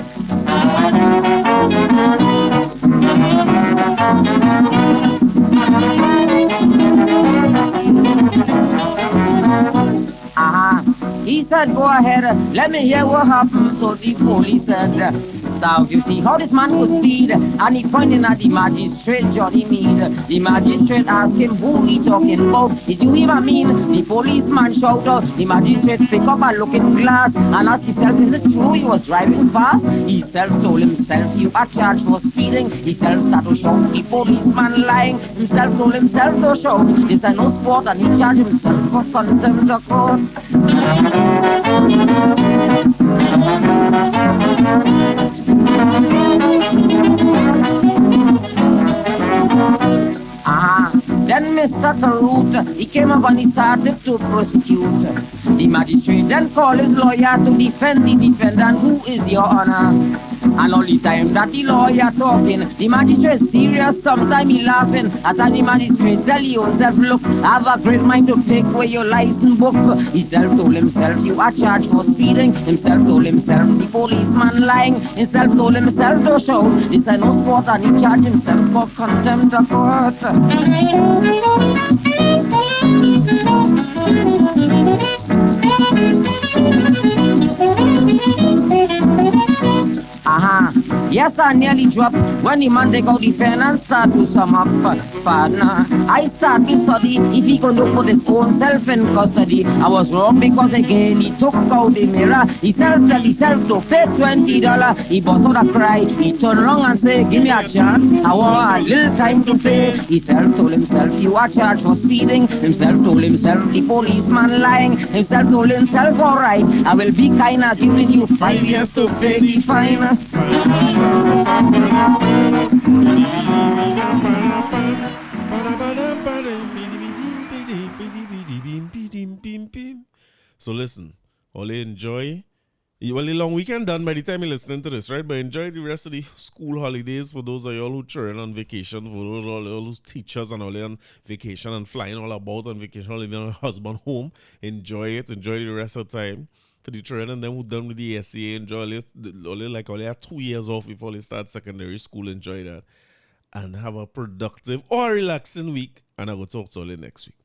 He said, go ahead, let me hear what happened. So the police said, observe, you see, how this man could speed. And he pointing at the magistrate, Johnny Mead. The magistrate asked him who he talking about. Is you even mean? The policeman shout out. The magistrate pick up a looking glass and ask himself, is it true he was driving fast? He self told himself, you are charged for speeding. He self started to shout, the policeman lying. Himself told himself to shout, this ain't no sport, and he charged himself for contempt of court. Then Mr. Carruth, he came up and he started to prosecute. The magistrate then called his lawyer to defend the defendant, who is your honor. And all the time that the lawyer talking, the magistrate serious, sometime he laughing. At the magistrate tell you himself, look, have a great mind to take away your license book. Himself told himself, you are charged for speeding. Himself told himself, the policeman lying. Himself told himself to show, this ain't no sport, and he charged himself for contempt of court. Yes, I nearly dropped when the man take out the pen and start to sum up. Partner, I start to study if he could put his own self in custody. I was wrong because again he took out the mirror. He tell himself to pay $20. He bust out a cry. He turned around and say, give me a chance. I want a little time to pay. He told himself, you are charged for speeding. Himself told himself, the policeman lying. Himself told himself, all right, I will be kind of giving you 5 years to pay the fine. So listen, all enjoy. Well, the long weekend done by the time you're listening to this, right? But enjoy the rest of the school holidays for those of y'all who children on vacation, for those all those teachers and all on vacation and flying all about on vacation, leaving your husband home. Enjoy it. Enjoy the rest of the time. For the children and them who done with the SCA, enjoy it. Only have 2 years off before they start secondary school. Enjoy that. And have a productive or relaxing week. And I will talk to you next week.